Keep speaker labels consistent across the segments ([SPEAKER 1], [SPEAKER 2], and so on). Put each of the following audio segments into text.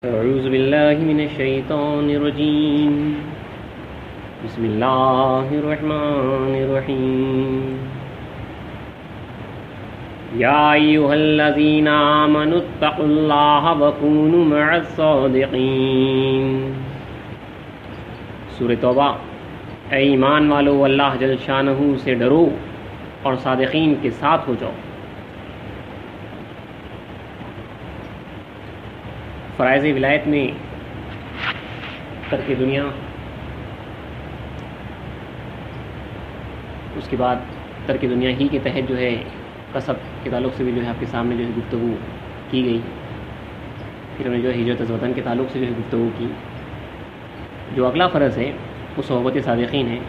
[SPEAKER 1] اعوذ باللہ من الشیطان الرجیم بسم اللہ الرحمن الرحیم یا ایھا الذین آمنوا اتقوا اللہ وکونوا مع الصادقین۔ سورۃ توبہ۔ اے ایمان والو، اللہ جل شانہ سے ڈرو اور صادقین کے ساتھ ہو جاؤ۔ فرائض ولایت میں ترک دنیا، اس کے بعد ترک دنیا ہی کے تحت جو ہے کسب کے تعلق سے بھی جو ہے آپ کے سامنے جو ہے گفتگو کی گئی۔ پھر ہم نے جو ہے ہجرت از وطن کے تعلق سے جو ہے گفتگو کی۔ جو اگلا فرض ہے وہ صحبت صادقین ہے،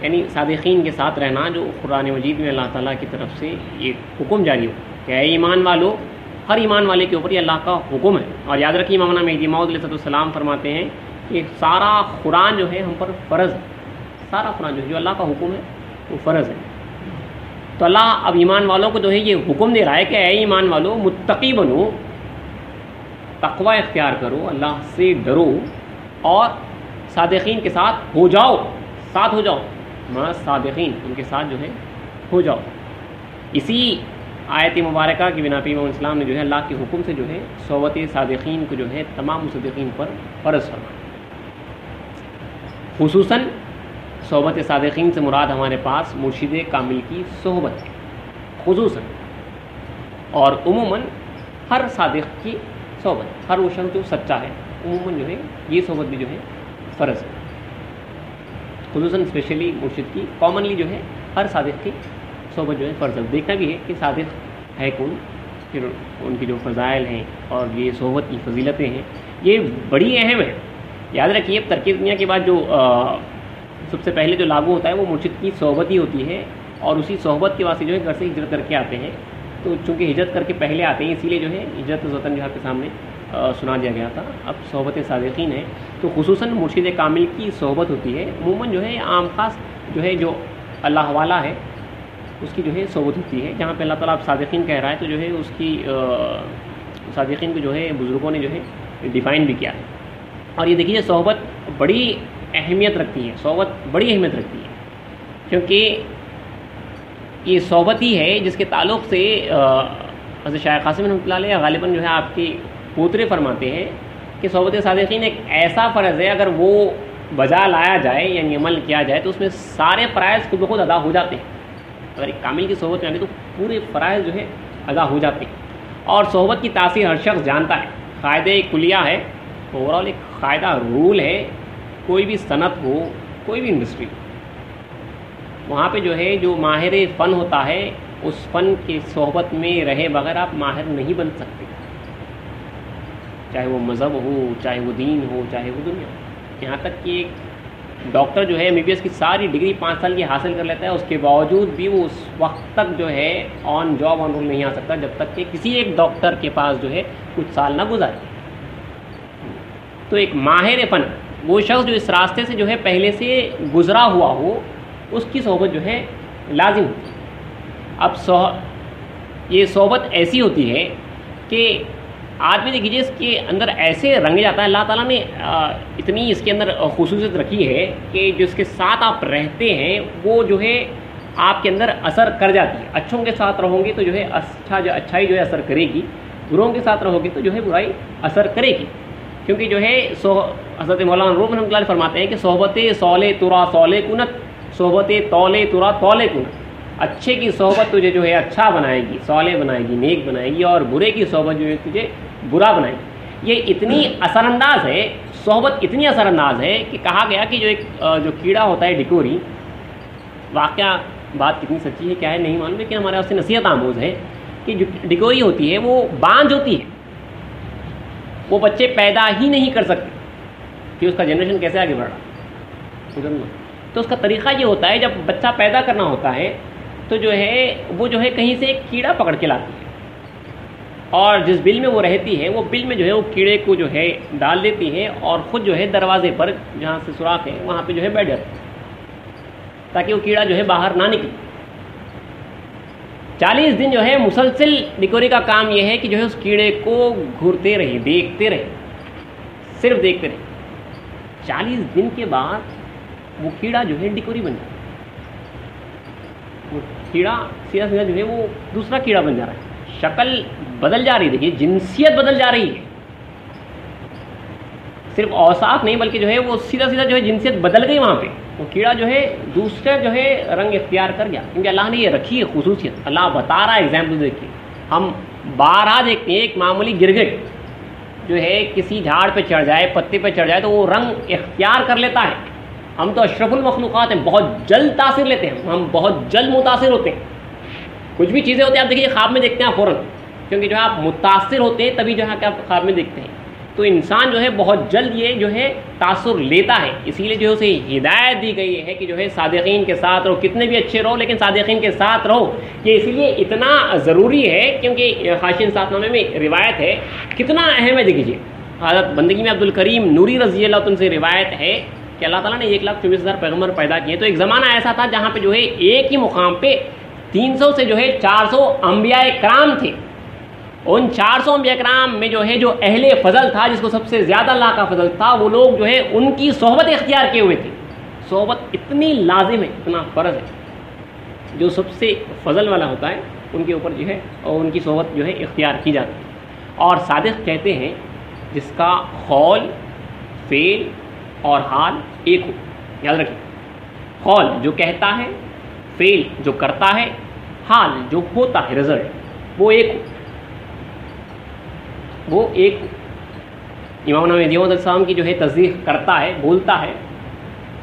[SPEAKER 1] یعنی صادقین کے ساتھ رہنا، جو قرآن مجید میں اللہ تعالیٰ کی طرف سے یہ حکم جاری ہو کہ اے ایمان والو، ہر ایمان والے کے اوپر یہ اللہ کا حکم ہے۔ اور یاد رکھیے، امام مہدی موعود علیہ السلام فرماتے ہیں کہ سارا قرآن جو ہے ہم پر فرض ہے، سارا قرآن جو ہے جو اللہ کا حکم ہے وہ فرض ہے۔ تو اللہ اب ایمان والوں کو جو ہے یہ حکم دے رہا ہے کہ اے ایمان والو، متقی بنو، تقوی اختیار کرو، اللہ سے ڈرو اور صادقین کے ساتھ ہو جاؤ، ساتھ ہو جاؤ، مع صادقین، ان کے ساتھ جو ہے ہو جاؤ۔ اسی آیت مبارکہ کی بنا پہ امام اسلام نے جو ہے اللہ کے حکم سے جو ہے صحبت صادقین کو جو ہے تمام مصدقین پر فرض فرمایا۔ خصوصاً صحبت صادقین سے مراد ہمارے پاس مرشد کامل کی صحبت ہے خصوصاً، اور عموماً ہر صادق کی صحبت، ہر وہ شخص جو سچا ہے عموماً جو ہے یہ صحبت بھی جو ہے فرض ہے، خصوصاً اسپیشلی مرشد کی، کامنلی جو ہے ہر صادق کی صحبت جو ہے فرض ہے۔ دیکھنا بھی ہے کہ صادق ہے کون، پھر ان کی جو فضائل ہیں اور یہ صحبت کی فضیلتیں ہیں یہ بڑی اہم ہے۔ یاد رکھیے، ترک دنیا کے بعد جو سب سے پہلے جو لاگو ہوتا ہے وہ مرشد کی صحبت ہی ہوتی ہے، اور اسی صحبت کے واسطے جو ہے گھر سے ہجرت کر کے آتے ہیں۔ تو چونکہ ہجرت کر کے پہلے آتے ہیں، اسی لیے جو ہے ہجرت از وطن جو آپ کے سامنے سنا دیا گیا تھا۔ اب صحبت صادقین ہے تو خصوصاً مرشد کامل کی صحبت ہوتی ہے۔ عموماً جو ہے عام خاص جو ہے جو اللہ والا ہے اس کی جو ہے صحبت ہوتی ہے۔ جہاں پہ اللہ تعالیٰ اب صادقین کہہ رہا ہے تو جو ہے اس کی صادقین کو جو ہے بزرگوں نے جو ہے ڈیفائن بھی کیا ہے۔ اور یہ دیکھیے، صحبت بڑی اہمیت رکھتی ہے، صحبت بڑی اہمیت رکھتی ہے، کیونکہ یہ صحبت ہی ہے جس کے تعلق سے حضرت شیخ قاسم رحمۃ اللہ علیہ غالباً جو ہے آپ کے پوترے فرماتے ہیں کہ صحبت صادقین ایک ایسا فرض ہے، اگر وہ بجا لایا جائے یعنی عمل کیا جائے تو اس میں سارے فرائض خود بخود ادا ہو جاتے ہیں۔ اگر ایک کامل کی صحبت میں آئے تو پورے فرائض جو ہے ادا ہو جاتے ہیں۔ اور صحبت کی تاثیر ہر شخص جانتا ہے، قاعدہ کلیہ ہے، اوورال ایک قاعدہ رول ہے۔ کوئی بھی صنعت ہو، کوئی بھی انڈسٹری، وہاں پہ جو ہے جو ماہر فن ہوتا ہے اس فن کی صحبت میں رہے بغیر آپ ماہر نہیں بن سکتے، چاہے وہ مذہب ہو، چاہے وہ دین ہو، چاہے وہ دنیا ہو۔ یہاں تک کہ ایک ڈاکٹر جو ہے MBBS کی ساری ڈگری 5 سال کی حاصل کر لیتا ہے، اس کے باوجود بھی وہ اس وقت تک جو ہے آن جاب آن رول نہیں آ سکتا جب تک کہ کسی ایک ڈاکٹر کے پاس جو ہے کچھ سال نہ گزارے۔ تو ایک ماہر فن وہ شخص جو اس راستے سے جو ہے پہلے سے گزرا ہوا ہو، اس کی صحبت جو ہے لازم ہوتی ہے۔ اب یہ صحبت ایسی ہوتی ہے کہ آدمی دیکھ لیجیے اس کے اندر ایسے رنگ جاتا ہے، اللہ تعالیٰ نے اتنی اس کے اندر خصوصیت رکھی ہے کہ جس کے ساتھ آپ رہتے ہیں وہ جو ہے آپ کے اندر اثر کر جاتی ہے۔ اچھوں کے ساتھ رہو گے تو جو ہے اچھائی جو ہے اثر کرے گی، بروں کے ساتھ رہو گے تو جو ہے برائی اثر کرے گی، کیونکہ جو ہے حضرت مولانا روم رحمۃ اللہ فرماتے ہیں کہ صحبت صالح ترا صالح کنت، صحبت طالح ترا طالح کنت۔ اچھے کی صحبت تجھے جو ہے اچھا بنائے گی، صالح بنائے گی، نیک بنائے گی، اور برے کی صحبت جو ہے تجھے برا بنائے گی۔ یہ اتنی اثر انداز ہے، صحبت اتنی اثر انداز ہے کہ کہا گیا کہ جو کیڑا ہوتا ہے ڈکوری، واقعہ بات کتنی سچی ہے کیا ہے نہیں معلوم، لیکن ہمارے واسطے نصیحت آموز ہے کہ جو ڈکوری ہوتی ہے وہ بانجھ ہوتی ہے، وہ بچے پیدا ہی نہیں کر سکتے کہ اس کا جنریشن کیسے آگے بڑھ رہا۔ تو اس کا طریقہ یہ ہوتا ہے، جب بچہ پیدا کرنا ہوتا ہے تو جو ہے وہ جو ہے کہیں سے ایک کیڑا پکڑ کے لاتی ہے، اور جس بل میں وہ رہتی ہے وہ بل میں جو ہے وہ کیڑے کو جو ہے ڈال دیتی ہے، اور خود جو ہے دروازے پر جہاں سے سوراخ ہے وہاں پہ جو ہے بیٹھ جاتی ہے تاکہ وہ کیڑا جو ہے باہر نہ نکلے۔ 40 دن جو ہے مسلسل ڈکوری کا کام یہ ہے کہ جو ہے اس کیڑے کو گھورتے رہے، دیکھتے رہے، صرف دیکھتے رہے. 40 دن کے بعد وہ کیڑا جو ہے ڈکوری بن جاتا ہے. وہ کیڑا سیدھا سیدھا جو ہے وہ دوسرا کیڑا بن جا رہا ہے. شکل بدل جا رہی ہے. دیکھیے جنسیت بدل جا رہی ہے. صرف اوصاف نہیں بلکہ جو ہے وہ سیدھا سیدھا جو ہے جنسیت بدل گئی. وہاں پہ وہ کیڑا جو ہے دوسرے جو ہے رنگ اختیار کر گیا. کیونکہ اللہ نے یہ رکھی ہے خصوصیت. اللہ بتا رہا ہے. ایگزامپل دیکھیے, ہم بارہا دیکھتے ہیں ایک معمولی گرگٹ جو ہے کسی جھاڑ پہ چڑھ جائے, پتے پہ چڑھ جائے تو وہ رنگ اختیار کر لیتا ہے. ہم تو اشرف المخلوقات ہیں, بہت جلد تاثر لیتے ہیں, ہم بہت جلد متاثر ہوتے ہیں. کچھ بھی چیزیں ہوتی ہیں آپ دیکھیے خواب میں دیکھتے ہیں فوراً, کیونکہ جو ہے آپ متاثر ہوتے ہیں تبھی جو ہے کہ آپ خواب میں دیکھتے ہیں. تو انسان جو ہے بہت جلد یہ جو ہے تاثر لیتا ہے. اسی لیے جو ہے اسے ہدایت دی گئی ہے کہ جو ہے صادقین کے ساتھ رہو, کتنے بھی اچھے رہو لیکن صادقین کے ساتھ رہو. یہ اسی لیے اتنا ضروری ہے کیونکہ حاشیہ انصاف نامے میں روایت ہے, کتنا اہم ہے. دیکھیے حضرت بندگی میں عبدالکریم نوری رضی اللہ عنہ سے روایت ہے کہ اللہ تعالیٰ نے 1,24,000 پیغمبر پیدا کیے. تو ایک زمانہ ایسا تھا جہاں پہ جو ہے ایک ہی مقام پہ 300 سے جو ہے 400 انبیاء کرام تھے. ان 400 انبیاء کرام میں جو ہے جو اہل فضل تھا, جس کو سب سے زیادہ اللہ کا فضل تھا, وہ لوگ جو ہے ان کی صحبت اختیار کیے ہوئے تھے. صحبت اتنی لازم ہے, اتنا فرض ہے. جو سب سے فضل والا ہوتا ہے ان کے اوپر جو ہے اور ان کی صحبت جو ہے اختیار کی جاتی ہے. اور صادق کہتے ہیں جس کا قول, فعل اور حال ایک ہو. یاد رکھیں, قول جو کہتا ہے, فعل جو کرتا ہے, حال جو ہوتا ہے رزلٹ وہ ایک ہو. وہ ایک امام مہدی علیہ السلام کی جو ہے تصدیق کرتا ہے, بولتا ہے,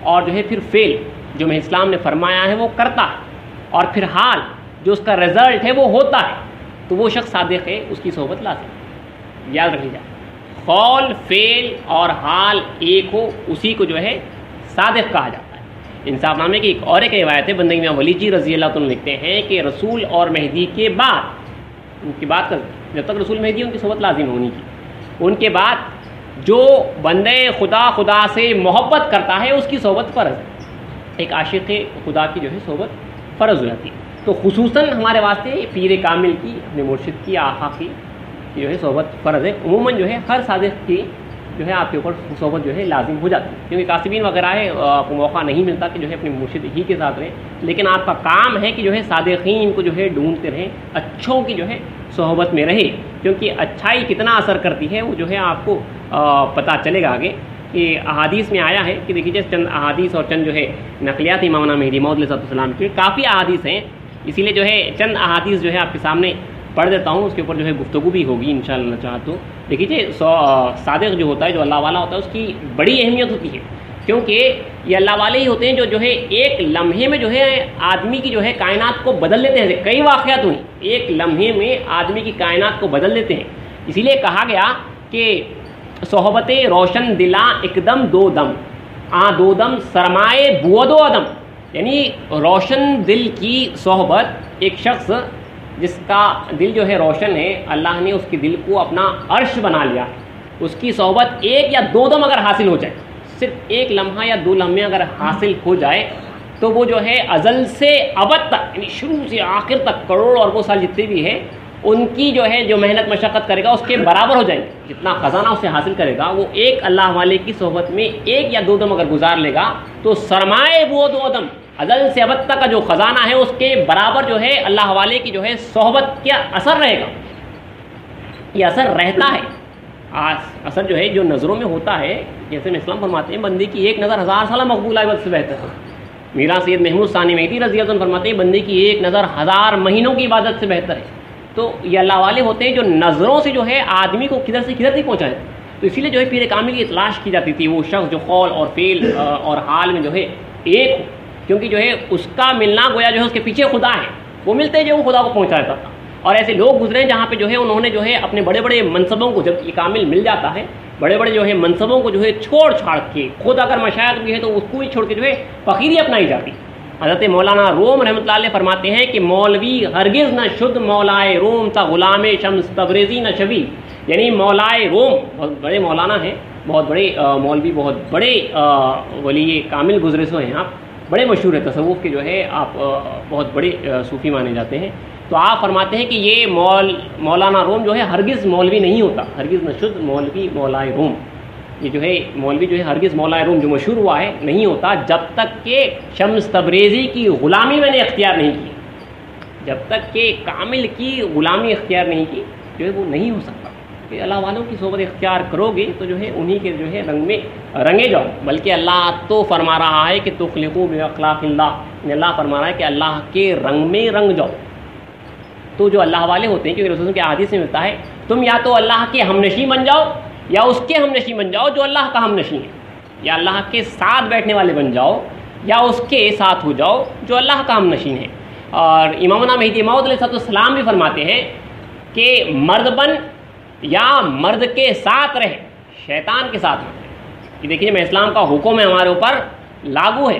[SPEAKER 1] اور جو ہے پھر فعل جو میں اسلام نے فرمایا ہے وہ کرتا ہے, اور پھر حال جو اس کا رزلٹ ہے وہ ہوتا ہے. تو وہ شخص صادق ہے, اس کی صحبت لازم. یاد رکھ لیجیے, قول, فعل اور حال ایک ہو, اسی کو جو ہے صادق کہا جاتا ہے. انصاف نامے کی ایک روایت ہے, بندگی میں ولی جی رضی اللہ عنہ لکھتے ہیں کہ رسول اور مہدی کے بعد, ان کی بات کر جب تک رسول مہدی ان کی صحبت لازم ہونی کی, ان کے بعد جو بندے خدا سے محبت کرتا ہے اس کی صحبت فرض ہے. ایک عاشق خدا کی جو ہے صحبت فرض ہو جاتی ہے. تو خصوصاً ہمارے واسطے پیر کامل کی, اپنے مرشد کی, آقا کی جو ہے صحبت فرض ہے. عموماً جو ہے ہر صادق کی جو ہے آپ کے اوپر صحبت جو ہے لازم ہو جاتی ہے, کیونکہ کاسبین وغیرہ ہے آپ کو موقع نہیں ملتا کہ جو ہے اپنے مرشد ہی کے ساتھ رہیں. لیکن آپ کا کام ہے کہ جو ہے صادقین کو جو ہے ڈھونڈتے رہیں, اچھوں کی جو ہے صحبت میں رہے, کیونکہ اچھائی کتنا اثر کرتی ہے وہ جو ہے آپ کو پتہ چلے گا آگے. کہ احادیث میں آیا ہے کہ دیکھیے چند احادیث اور چند جو ہے نقلیات امام مہدی موعود علیہ السلام کی کافی احادیث ہیں. اسی لیے جو ہے چند احادیث جو ہے آپ کے سامنے پڑھ دیتا ہوں, اس کے اوپر جو ہے گفتگو بھی ہوگی انشاءاللہ چاہا تو. دیکھیے صادق جو ہوتا ہے, جو اللہ والا ہوتا ہے, اس کی بڑی اہمیت ہوتی ہے, کیونکہ یہ اللہ والے ہی ہوتے ہیں جو ہے ایک لمحے میں جو ہے آدمی کی جو ہے کائنات کو بدل لیتے ہیں. کئی واقعات ہوئی, ایک لمحے میں آدمی کی کائنات کو بدل دیتے ہیں. اسی لیے کہا گیا کہ صحبت روشن دلاں ایک دم دو دم, دو دم سرمائے بود و عدم. یعنی روشن دل کی صحبت, ایک شخص جس کا دل جو ہے روشن ہے, اللہ نے اس کے دل کو اپنا عرش بنا لیا, اس کی صحبت ایک یا دو دم اگر حاصل ہو جائے, صرف ایک لمحہ یا دو لمحے اگر حاصل ہو جائے تو وہ جو ہے ازل سے ابد تک, یعنی شروع سے آخر تک کروڑ اربوں سال جتنے بھی ہیں ان کی جو ہے جو محنت مشقت کرے گا اس کے برابر ہو جائیں گے. جتنا خزانہ اسے حاصل کرے گا وہ ایک اللہ والے کی صحبت میں ایک یا دو دم اگر گزار لے گا تو سرمائے بود و عدم, ازل سے ابد تک کا جو خزانہ ہے اس کے برابر جو ہے اللہ والے کی جو ہے صحبت کا اثر رہے گا. یہ اثر رہتا ہے. اثر جو ہے جو نظروں میں ہوتا ہے, جیسے میں اسلام فرماتے ہیں بندے کی ایک نظر 1000 سالہ مقبول عبادت سے بہتر ہے. میرا سید محمود ثانی مہدی رضی اللہ عنہ فرماتے ہیں بندے کی ایک نظر 1000 مہینوں کی عبادت سے بہتر ہے. تو یہ اللہ والے ہوتے ہیں جو نظروں سے جو ہے آدمی کو کدھر سے کدھر تک پہنچائے. تو اسی لیے جو ہے پیر کامل کی تلاش کی جاتی تھی, وہ شخص جو قول اور فعل اور حال میں جو ہے ایک ہو, کیونکہ جو ہے اس کا ملنا گویا جو ہے اس کے پیچھے خدا ہے, وہ ملتے ہیں جو وہ خدا کو پہنچا دیتا تھا. اور ایسے لوگ گزرے ہیں جہاں پہ جو ہے انہوں نے جو ہے اپنے بڑے بڑے منصبوں کو, جب یہ کامل مل جاتا ہے, بڑے بڑے جو ہے منصبوں کو جو ہے چھوڑ چھاڑ کے, خود اگر مشائخ بھی ہے تو اس کو ہی چھوڑ کے جو ہے فقیری اپنائی جاتی. حضرت مولانا روم رحمۃ اللہ علیہ فرماتے ہیں کہ مولوی ہرگز نہ شد مولائے روم تا غلام شمس تبریزی نہ شبی. یعنی مولائے روم بہت بڑے مولانا ہیں, بہت بڑے مولوی, بہت بڑے ولی کامل گزرے سو ہیں آپ, بڑے مشہور ہے تصوف کے جو ہے آپ بہت بڑے صوفی مانے جاتے ہیں. تو آپ فرماتے ہیں کہ یہ مولانا روم جو ہے ہرگز مولوی نہیں ہوتا, ہرگز نہ شد مولوی مولائے روم. یہ جو ہے مولوی جو ہے ہرگز مولا روم جو مشہور ہوا ہے نہیں ہوتا جب تک کہ شمس تبریزی کی غلامی میں نے اختیار نہیں کی، جب تک کہ کامل کی غلامی اختیار نہیں کی جو ہے وہ نہیں ہو سکتا. کہ اللہ والوں کی صحبت اختیار کرو گے تو جو ہے انہی کے جو ہے رنگ میں رنگے جاؤ. بلکہ اللہ تو فرما رہا ہے کہ تخلقوا باخلاق اللہ، اللہ فرما رہا ہے کہ اللہ کے رنگ میں رنگ جاؤ. تو جو اللہ والے ہوتے ہیں، کیونکہ رسول کے احادیث میں ملتا ہے تم یا تو اللہ کے ہمنشین بن جاؤ یا اس کے ہمنشین بن جاؤ جو اللہ کا ہمنشین ہے، یا اللہ کے ساتھ بیٹھنے والے بن جاؤ یا اس کے ساتھ ہو جاؤ جو اللہ کا ہمنشین ہے. اور امامنا مہدی موعود علیہ السلام بھی فرماتے ہیں کہ مرد بن یا مرد کے ساتھ رہے، شیطان کے ساتھ مت رہے. کہ دیکھیے میں اسلام کا حکم ہے ہمارے اوپر لاگو ہے،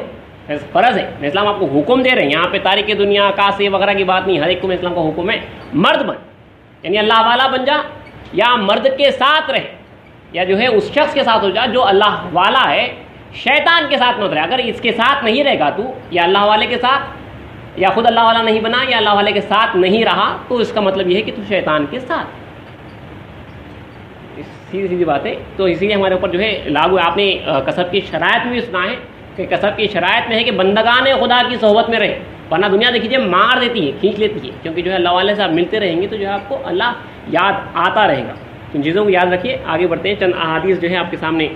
[SPEAKER 1] فرض ہے. میں اسلام آپ کو حکم دے رہے ہیں، یہاں پہ تاریخ دنیا کاسے وغیرہ کی بات نہیں، ہر ایک کو میں اسلام کا حکم ہے مرد بن، یعنی اللہ والا بن جا یا مرد کے ساتھ رہے یا جو ہے اس شخص کے ساتھ ہو جا جو اللہ والا ہے. شیطان کے ساتھ مت رہے. اگر اس کے ساتھ نہیں رہے گا تو یا اللہ والے کے ساتھ، یا خود اللہ والا نہیں بنا یا اللہ والے کے ساتھ نہیں رہا، تو اس کا مطلب یہ ہے کہ تو شیطان کے ساتھ. سیدھی سیدھی بات ہے. تو اسی لیے ہمارے اوپر جو ہے لاگو ہے. آپ نے کسب کی شرائط میں بھی سنا ہے کہ کسب کی شرائط میں ہے کہ بندگان خدا کی صحبت میں رہے، ورنہ دنیا دیکھیے مار دیتی ہے، کھینچ لیتی ہے. کیونکہ جو ہے اللہ والے سے آپ ملتے رہیں گے تو جو ہے آپ کو اللہ یاد آتا رہے گا. ان چیزوں کو یاد رکھیے. آگے بڑھتے ہیں. چند احادیث جو ہے آپ کے سامنے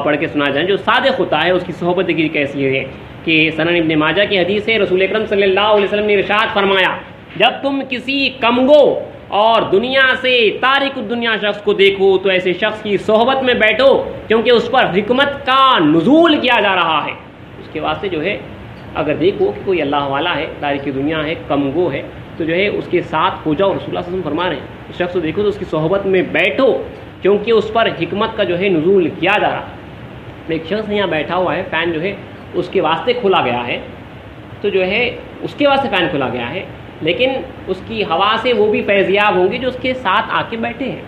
[SPEAKER 1] پڑھ کے سنا جائیں. جو صادق ہوتا ہے اس کی صحبت دیکھیے کیسی ہے. کہ سنن ابن ماجہ کی حدیث ہے، رسول اکرم صلی اللہ علیہ وسلم نے ارشاد فرمایا جب تم کسی کمگو اور دنیا سے تارک الدنیا شخص کو دیکھو تو ایسے شخص کی صحبت میں بیٹھو کیونکہ اس پر حکمت کا نزول کیا جا رہا ہے. اس کے واسطے جو ہے اگر دیکھو کہ کوئی اللہ والا ہے، تارک دنیا ہے، کمگو ہے، تو جو ہے اس کے ساتھ ہو جاؤ. رسول اللہ صلی اللہ علیہ وسلم فرما رہے ہیں اس شخص کو دیکھو تو اس کی صحبت میں بیٹھو کیونکہ اس پر حکمت کا جو ہے نزول کیا جا رہا ہے. ایک شخص یہاں بیٹھا ہوا ہے، فین جو ہے اس کے واسطے کھولا گیا ہے، تو جو ہے اس کے واسطے فین کھولا گیا ہے، لیکن اس کی ہوا سے وہ بھی فیضیاب ہوں گے جو اس کے ساتھ آ کے بیٹھے ہیں.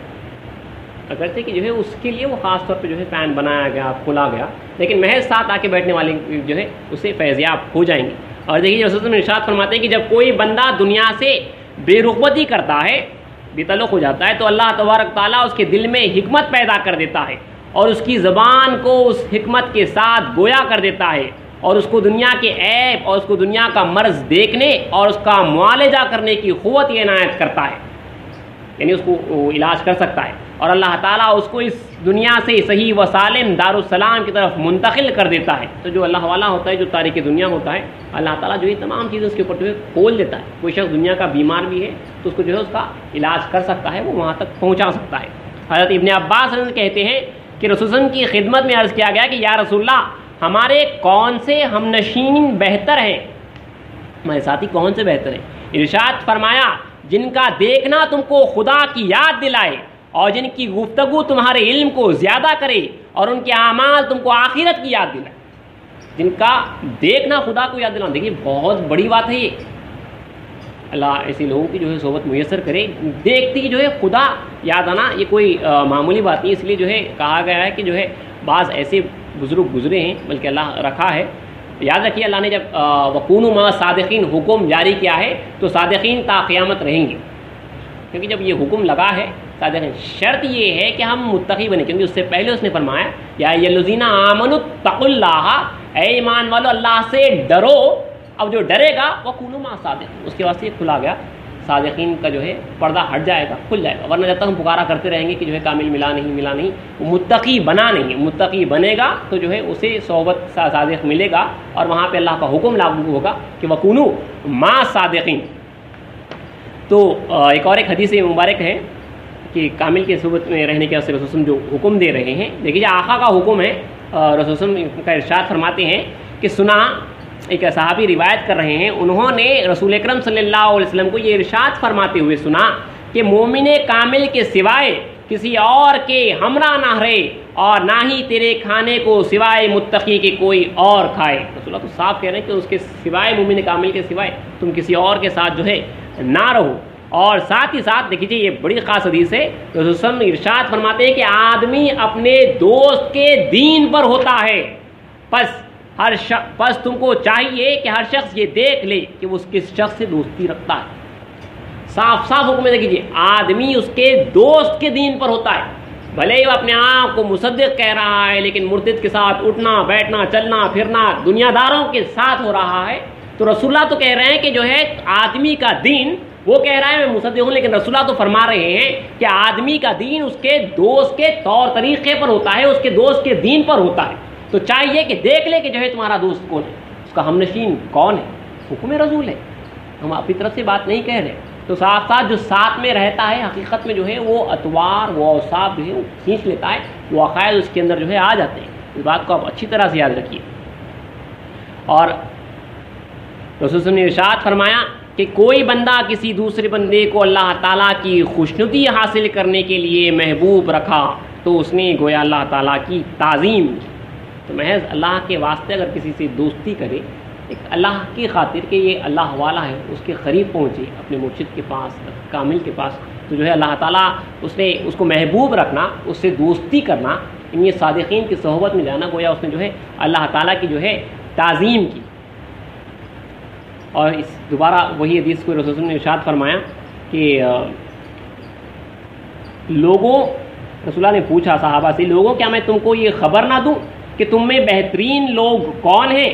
[SPEAKER 1] اگرچہ کہ جو ہے اس کے لیے وہ خاص طور پہ جو ہے فین بنایا گیا، کھولا گیا، لیکن محض ساتھ آ کے بیٹھنے والے جو ہے اسے فیضیاب ہو جائیں گے. اور دیکھیے رسول اللہ ارشاد فرماتے ہیں کہ جب کوئی بندہ دنیا سے بے رغبتی کرتا ہے، بے تعلق ہو جاتا ہے، تو اللہ تبارک تعالیٰ اس کے دل میں حکمت پیدا کر دیتا ہے اور اس کی زبان کو اس حکمت کے ساتھ گویا کر دیتا ہے اور اس کو دنیا کے عیب اور اس کو دنیا کا مرض دیکھنے اور اس کا معالجہ کرنے کی قوت عنایت کرتا ہے. یعنی اس کو علاج کر سکتا ہے اور اللہ تعالیٰ اس کو اس دنیا سے صحیح و سالم دارالسلام کی طرف منتقل کر دیتا ہے. تو جو اللہ والا ہوتا ہے، جو تاریخ دنیا ہوتا ہے، اللہ تعالیٰ جو یہ تمام چیزیں اس کے اوپر جو ہے کھول دیتا ہے. کوئی شخص دنیا کا بیمار بھی ہے تو اس کو جو ہے اس کا علاج کر سکتا ہے، وہ وہاں تک پہنچا سکتا ہے. حضرت ابن عباس کہتے ہیں کہ رسول اللہ کی خدمت میں عرض کیا گیا کہ یا رسول اللہ ہمارے کون سے ہم نشین بہتر ہیں، ہمارے ساتھی کون سے بہتر ہیں؟ ارشاد فرمایا جن کا دیکھنا تم کو خدا کی یاد دلائے اور جن کی گفتگو تمہارے علم کو زیادہ کرے اور ان کے اعمال تم کو آخرت کی یاد دلائے. جن کا دیکھنا خدا کو یاد دلانا، دیکھیے بہت بڑی بات ہے یہ. اللہ ایسے لوگوں کی جو ہے صحبت میسر کرے. دیکھتی جو ہے خدا یاد آنا یہ کوئی معمولی بات نہیں. اس لیے جو ہے کہا گیا ہے کہ جو ہے بعض ایسے بزرگ گزرے ہیں، بلکہ اللہ رکھا ہے. یاد رکھیے اللہ نے جب وَكُونُوا مَعَ الصَّادِقِينَ حکم جاری کیا ہے تو صادقین تا قیامت رہیں گے. کیونکہ جب یہ حکم لگا ہے صادقین، شرط یہ ہے کہ ہم متقی بنیں. کیونکہ اس سے پہلے اس نے فرمایا یا الذین آمنوا اتقوا اللہ، اے ایمان والو اللہ سے ڈرو. اب جو ڈرے گا وَكُونُوا مَعَ الصَّادِقِينَ، اس کے واسطے یہ کھلا گیا. صادقین کا جو ہے پردہ ہٹ جائے گا، کھل جائے گا. ورنہ جب تک ہم پکارا کرتے رہیں گے کہ جو ہے کامل ملا نہیں، وہ متقی بنا نہیں. متقی بنے گا تو جو ہے اسے صحبت صادق ملے گا اور وہاں پہ اللہ کا حکم لاگو ہوگا کہ وَكُونُوا مَعَ الصَّادِقِينَ. تو ایک اور ایک حدیث مبارک ہے کہ کامل کی صحبت میں رہنے کے واسطے رسول جو حکم دے رہے ہیں. دیکھیے آقا کا حکم ہے. رسول کا ارشاد فرماتے ہیں کہ سنا، ایک صحابی روایت کر رہے ہیں، انہوں نے رسول اکرم صلی اللہ علیہ وسلم کو یہ ارشاد فرماتے ہوئے سنا کہ مومن کامل کے سوائے کسی اور کے ہمراہ نہ رہے اور نہ ہی تیرے کھانے کو سوائے متقی کے کوئی اور کھائے. رسول اللہ تو صاف کہہ رہے ہیں کہ اس کے سوائے، مومن کامل کے سوائے تم کسی اور کے ساتھ جو ہے نہ رہو. اور ساتھ ہی ساتھ دیکھیے یہ بڑی خاص حدیث ہے. رسول ارشاد فرماتے ہیں کہ آدمی اپنے دوست کے دین پر ہوتا ہے، پس تم کو چاہیے کہ ہر شخص یہ دیکھ لے کہ وہ کس شخص سے دوستی رکھتا ہے. صاف صاف حکم ہے. دیکھیے آدمی اس کے دوست کے دین پر ہوتا ہے. بھلے ہی وہ اپنے آپ کو مصدق کہہ رہا ہے لیکن مرتد کے ساتھ اٹھنا بیٹھنا چلنا پھرنا دنیا داروں کے ساتھ ہو رہا ہے، تو رسول اللہ تو کہہ رہے ہیں کہ جو ہے آدمی کا دین، وہ کہہ رہا ہے میں مصدق ہوں، لیکن رسول اللہ تو فرما رہے ہیں کہ آدمی کا دین اس کے دوست کے طور طریقے پر ہوتا ہے، اس کے دوست کے دین پر ہوتا ہے. تو چاہیے کہ دیکھ لے کہ جو ہے تمہارا دوست کون ہے، اس کا ہمنشین کون ہے. حکم رسول ہے، ہم اپنی طرف سے بات نہیں کہہ رہے. تو ساتھ ساتھ جو ساتھ میں رہتا ہے حقیقت میں جو ہے وہ اطوار وہ اوصاف جو ہے وہ کھینچ لیتا ہے، وہ عقائد اس کے اندر جو ہے آ جاتے ہیں. اس بات کو آپ اچھی طرح سے یاد رکھیے. اور رسول صلی اللہ علیہ وسلم نے ارشاد فرمایا کہ کوئی بندہ کسی دوسرے بندے کو اللہ تعالیٰ کی خوشنودی حاصل کرنے کے لیے محبوب رکھا تو اس نے گویا اللہ تعالیٰ کی تعظیم کی. تو محض اللہ کے واسطے اگر کسی سے دوستی کرے ایک اللہ کی خاطر کہ یہ اللہ والا ہے، اس کے قریب پہنچے اپنے مرشد کے پاس کامل کے پاس، تو جو ہے اللہ تعالیٰ اس کو محبوب رکھنا، اس سے دوستی کرنا، ان یہ صادقین کی صحبت میں جانا، گویا اس نے جو ہے اللہ تعالیٰ کی جو ہے تعظیم کی. اور اس دوبارہ وہی حدیث کو رسول نے ارشاد فرمایا کہ لوگوں، رسول اللہ نے پوچھا صحابہ سے، لوگوں کیا میں تم کو یہ خبر نہ دوں کہ تم میں بہترین لوگ کون ہیں؟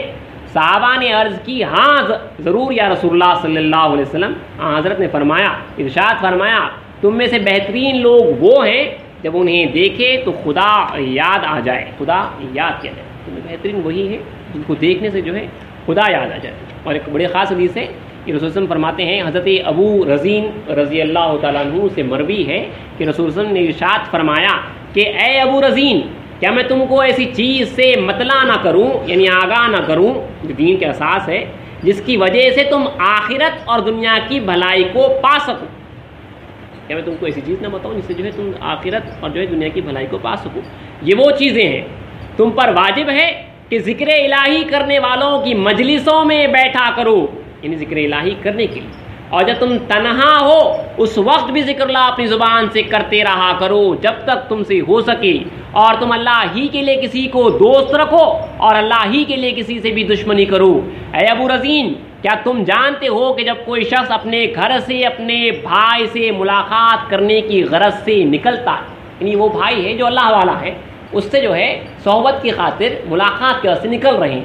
[SPEAKER 1] صحابہ نے عرض کی ہاں ضرور یا رسول اللہ صلی اللہ علیہ وسلم. حضرت نے فرمایا، ارشاد فرمایا تم میں سے بہترین لوگ وہ ہیں جب انہیں دیکھے تو خدا یاد آ جائے، خدا یاد کیا جائے. تم میں بہترین وہی ہے جن کو دیکھنے سے جو ہے خدا یاد آ جائے. اور ایک بڑی خاص حدیث ہے کہ رسول وسلم فرماتے ہیں، حضرت ابو رزین رضی اللہ تعالیٰ عنہ سے مروی ہے کہ رسول وسلم نے ارشاد فرمایا کہ اے ابو رزین، کیا میں تم کو ایسی چیز سے مطلع نہ کروں، یعنی آگاہ نہ کروں جو دین کے اساس ہے، جس کی وجہ سے تم آخرت اور دنیا کی بھلائی کو پا سکو. کیا میں تم کو ایسی چیز نہ بتاؤں جس سے جو ہے تم آخرت اور جو ہے دنیا کی بھلائی کو پا سکو. یہ وہ چیزیں ہیں تم پر واجب ہے کہ ذکر الہی کرنے والوں کی مجلسوں میں بیٹھا کرو، یعنی ذکر الہی کرنے کے لیے. اور جب تم تنہا ہو اس وقت بھی ذکر اللہ اپنی زبان سے کرتے رہا کرو جب تک تم سے ہو سکے. اور تم اللہ ہی کے لیے کسی کو دوست رکھو اور اللہ ہی کے لیے کسی سے بھی دشمنی کرو. اے ابو رزین، کیا تم جانتے ہو کہ جب کوئی شخص اپنے گھر سے اپنے بھائی سے ملاقات کرنے کی غرض سے نکلتا ہے، یعنی وہ بھائی ہے جو اللہ والا ہے، اس سے جو ہے صحبت کی خاطر ملاقات کے واسطے نکل رہے ہیں،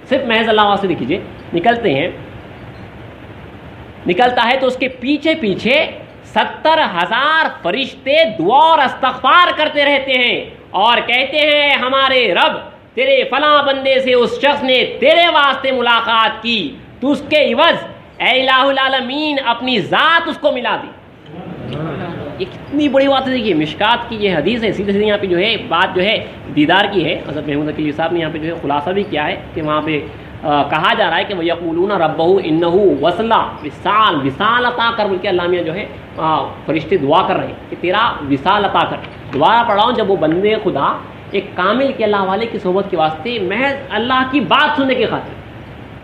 [SPEAKER 1] صرف محض اللہ واسطے دیکھیے نکلتے ہیں، نکلتا ہے تو اس کے پیچھے پیچھے 70,000 فرشتے دعا اور استغفار کرتے رہتے ہیں اور کہتے ہیں ہمارے رب تیرے فلاں بندے سے اس شخص نے تیرے واسطے ملاقات کی، تو اس کے عوض اے الہ العالمین اپنی ذات اس کو ملا دی. یہ کتنی بڑی بات ہے. دیکھیے مشکات کی یہ حدیث ہے، سیدھے سیدھے یہاں پہ جو ہے بات جو ہے دیدار کی ہے. حضرت محمود عقیلی صاحب نے یہاں پہ جو ہے خلاصہ بھی کیا ہے کہ وہاں پہ کہا جا رہا ہے کہ وَيَقُولُونَ رَبَّهُ إِنَّهُ وَصْلَ وصال عطا کر، بلکہ اللہ میاں جو ہے فرشتے دعا کر رہے ہیں کہ تیرا وصال عطا کر. دوبارہ پڑھ رہا ہوں، جب وہ بندے خدا ایک کامل کے اللہ والے کی صحبت کے واسطے محض اللہ کی بات سننے کی خاطر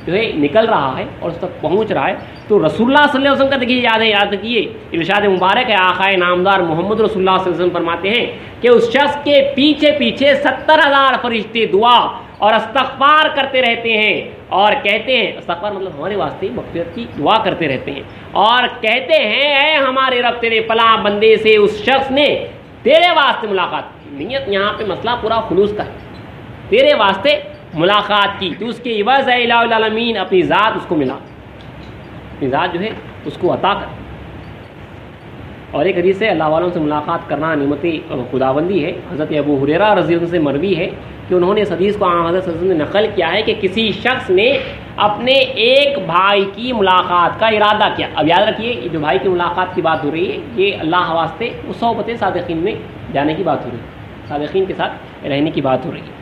[SPEAKER 1] جو ہے نکل رہا ہے اور اس تک پہنچ رہا ہے، تو رسول اللہ صلی اللہ علیہ وسلم کا دیکھیے یاد رکھیے ارشاد مبارک ہے. آقائے نامدار محمد رسول اللہ صلی اللہ علیہ وسلم فرماتے ہیں کہ اس شخص کے پیچھے پیچھے 70,000 فرشتے دعا اور استغفار کرتے رہتے ہیں اور کہتے ہیں، استغفار مطلب ہمارے واسطے مغفرت کی دعا کرتے رہتے ہیں اور کہتے ہیں اے ہمارے رب تیرے فلاں بندے سے اس شخص نے تیرے واسطے ملاقات کی. نیت یہاں پہ مسئلہ پورا خلوص کا ہے، تیرے واسطے ملاقات کی، تو اس کے عوض اے الہ العالمین اپنی ذات اس کو ملا، اپنی ذات جو ہے اس کو عطا کر. اور ایک حدیث ہے اللہ والوں سے ملاقات کرنا نعمت خداوندی ہے. حضرت ابو ہریرہ رضی اللہ عنہ سے مروی ہے کہ انہوں نے اس حدیث کو حضرت صلی اللہ علیہ وسلم نے نقل کیا ہے کہ کسی شخص نے اپنے ایک بھائی کی ملاقات کا ارادہ کیا. اب یاد رکھیے یہ جو بھائی کی ملاقات کی بات ہو رہی ہے یہ اللہ واسطے اس صحبت صادقین میں جانے کی بات ہو رہی ہے، صادقین کے ساتھ رہنے کی بات ہو رہی ہے.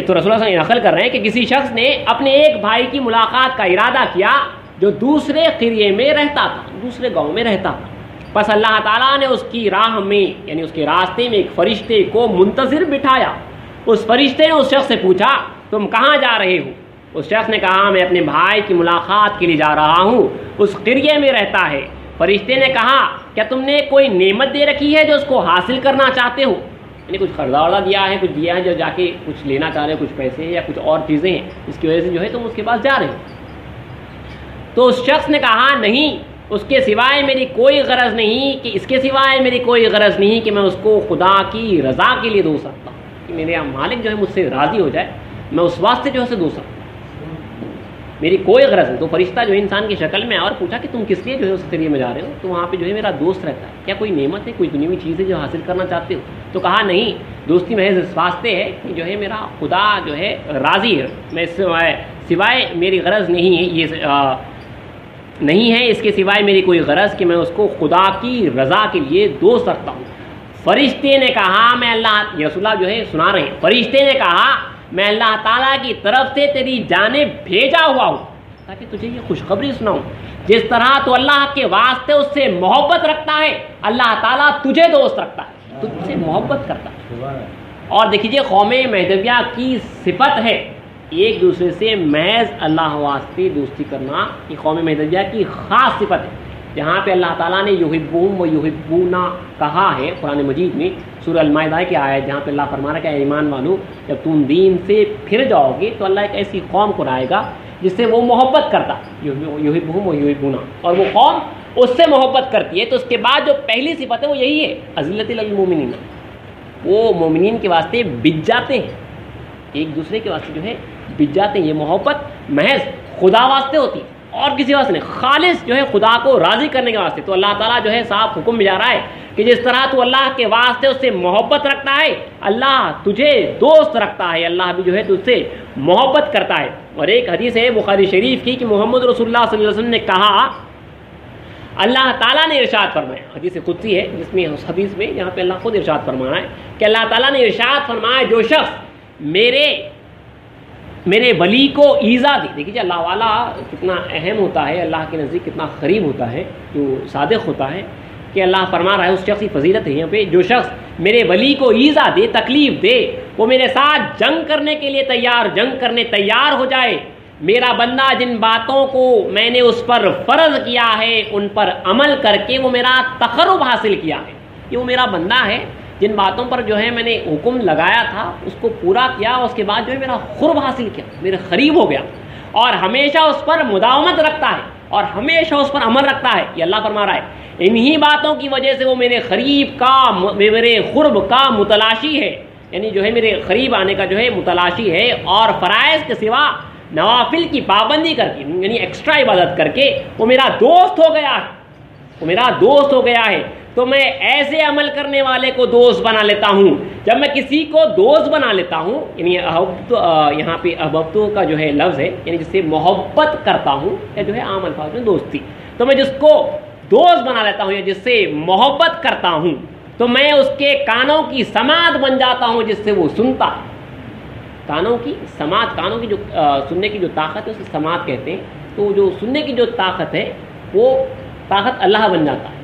[SPEAKER 1] تو رسول اللہ صلی اللہ علیہ وسلم نقل کر رہے ہیں کہ کسی شخص نے اپنے ایک بھائی کی ملاقات کا ارادہ کیا جو دوسرے قریے میں رہتا تھا، دوسرے گاؤں میں رہتا تھا. بس اللہ تعالیٰ نے اس کی راہ میں یعنی اس کے راستے میں ایک فرشتے کو منتظر بٹھایا. اس فرشتے نے اس شخص سے پوچھا تم کہاں جا رہے ہو؟ اس شخص نے کہا میں اپنے بھائی کی ملاقات کے لیے جا رہا ہوں، اس قریے میں رہتا ہے. فرشتے نے کہا کیا تم نے کوئی نعمت دے رکھی ہے جو اس کو حاصل کرنا چاہتے ہو؟ یعنی کچھ قرضہ ورضہ دیا ہے، کچھ دیا ہے جو جا کے کچھ لینا چاہ رہے ہو، کچھ پیسے یا کچھ اور چیزیں ہیں جس کی وجہ سے جو ہے تم اس کے پاس جا رہے ہو. تو اس شخص نے کہا نہیں. اس کے سوائے میری کوئی غرض نہیں کہ اس کے سوائے میری کوئی غرض نہیں کہ میں اس کو خدا کی رضا کے لیے دو سکتا ہوں، کہ میرا مالک جو ہے مجھ سے راضی ہو جائے، میں اس واسطے جو ہے اسے دو سکتا ہوں، میری کوئی غرض نہیں۔ تو فرشتہ جو ہے انسان کی شکل میں اور پوچھا کہ تم کس لیے جو ہے اس ذریعے میں جا رہے ہو؟ تو وہاں پہ جو ہے میرا دوست رہتا ہے، کیا کوئی نعمت ہے، کوئی دنیاوی چیز ہے جو حاصل کرنا چاہتے ہو؟ تو کہا نہیں، دوستی محض اس واسطے ہے کہ جو ہے میرا خدا جو ہے راضی ہے، میں اس سوائے میری غرض نہیں ہے، یہ نہیں ہے اس کے سوائے میری کوئی غرض کہ میں اس کو خدا کی رضا کے لیے دوست رکھتا ہوں۔ فرشتے نے کہا میں اللہ، یہ رسول اللہ جو ہے سنا رہے ہیں، فرشتے نے کہا میں اللہ تعالیٰ کی طرف سے تیری جانب بھیجا ہوا ہوں تاکہ تجھے یہ خوشخبری سناؤں، جس طرح تو اللہ کے واسطے اس سے محبت رکھتا ہے، اللہ تعالیٰ تجھے دوست رکھتا ہے، تجھ سے محبت کرتا ہے۔ اور دیکھیے قوم مہدویہ کی صفت ہے ایک دوسرے سے محض اللہ واسطے دوستی کرنا، یہ قوم مہدویہ کی خاص صفت ہے۔ جہاں پہ اللہ تعالیٰ نے یحبہم و یحبونا کہا ہے قرآن مجید میں، سورہ المائدہ کی آیت جہاں پہ اللہ فرما رہا ہے کہ اے ایمان والو جب تم دین سے پھر جاؤ گے تو اللہ ایک ایسی قوم کو لائے گا جس سے وہ محبت کرتا، یحبہم و یحبونا، اور وہ قوم اس سے محبت کرتی ہے۔ تو اس کے بعد جو پہلی صفت ہے وہ یہی ہے، اذلۃ للمؤمنین، وہ مومنین کے واسطے بچ جاتے ہیں، ایک دوسرے کے واسطے جو ہے بچ جاتے ہیں۔ یہ محبت محض خدا واسطے ہوتی ہے اور کسی واسطے نہیں، خالص جو ہے خدا کو راضی کرنے کے واسطے۔ تو اللہ تعالیٰ جو ہے صاف حکم میں جا رہا ہے کہ جس طرح تو اللہ کے واسطے اس سے محبت رکھتا ہے، اللہ تجھے دوست رکھتا ہے، اللہ بھی جو ہے تجھ سے محبت کرتا ہے۔ اور ایک حدیث ہے بخاری شریف کی کہ محمد رسول اللہ صلی اللہ علیہ وسلم نے کہا، اللہ تعالیٰ نے ارشاد فرمایا، حدیث قدسی ہے جس میں اس حدیث میں یہاں پہ اللہ خود ارشاد فرما رہا ہے کہ اللہ تعالیٰ نے ارشاد فرمایا جو شخص میرے ولی کو ایذا دی، دیکھیے اللہ والا کتنا اہم ہوتا ہے، اللہ کے نزدیک کتنا قریب ہوتا ہے، جو صادق ہوتا ہے، کہ اللہ فرما رہا ہے اس شخص کی فضیلت ہے یہاں پہ، جو شخص میرے ولی کو ایذا دے، تکلیف دے، وہ میرے ساتھ جنگ کرنے کے لیے جنگ کرنے تیار ہو جائے، میرا بندہ جن باتوں کو میں نے اس پر فرض کیا ہے ان پر عمل کر کے وہ میرا تقرب حاصل کیا ہے، یہ وہ میرا بندہ ہے جن باتوں پر جو ہے میں نے حکم لگایا تھا اس کو پورا کیا، اس کے بعد جو ہے میرا قرب حاصل کیا، میرے قریب ہو گیا، اور ہمیشہ اس پر مداومت رکھتا ہے اور ہمیشہ اس پر عمل رکھتا ہے، یہ اللہ فرما رہا ہے۔ انہی باتوں کی وجہ سے وہ میرے قرب کا متلاشی ہے، یعنی جو ہے میرے قریب آنے کا جو ہے متلاشی ہے، اور فرائض کے سوا نوافل کی پابندی کر کے، یعنی ایکسٹرا عبادت کر کے وہ میرا دوست ہو گیا ہے، وہ میرا دوست ہو گیا ہے۔ تو میں ایسے عمل کرنے والے کو دوست بنا لیتا ہوں، جب میں کسی کو دوست بنا لیتا ہوں، یعنی یہاں پہ احببتو کا جو ہے لفظ ہے، یعنی جس سے محبت کرتا ہوں، یا جو ہے عام الفاظ میں دوستی، تو میں جس کو دوست بنا لیتا ہوں یا جس سے محبت کرتا ہوں تو میں اس کے کانوں کی سماعت بن جاتا ہوں جس سے وہ سنتا ہے۔ کانوں کی سماعت، کانوں کی جو سننے کی جو طاقت ہے اسے سماعت کہتے ہیں، تو جو سننے کی جو طاقت ہے وہ طاقت اللہ بن جاتا ہے،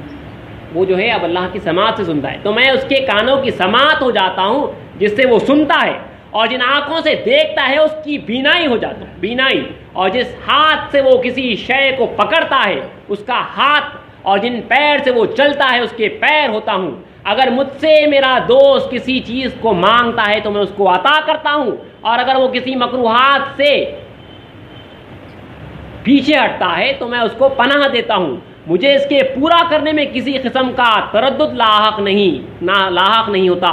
[SPEAKER 1] وہ جو ہے اب اللہ کی سماعت سے سنتا ہے، تو میں اس کے کانوں کی سماعت ہو جاتا ہوں جس سے وہ سنتا ہے، اور جن آنکھوں سے دیکھتا ہے اس کی بینائی ہو جاتا ہے، بینائی، اور جس ہاتھ سے وہ کسی شے کو پکڑتا ہے اس کا ہاتھ، اور جن پیر سے وہ چلتا ہے اس کے پیر ہوتا ہوں۔ اگر مجھ سے میرا دوست کسی چیز کو مانگتا ہے تو میں اس کو عطا کرتا ہوں، اور اگر وہ کسی مکروہات سے پیچھے ہٹتا ہے تو میں اس کو پناہ دیتا ہوں، مجھے اس کے پورا کرنے میں کسی قسم کا تردد لاحق نہیں ہوتا،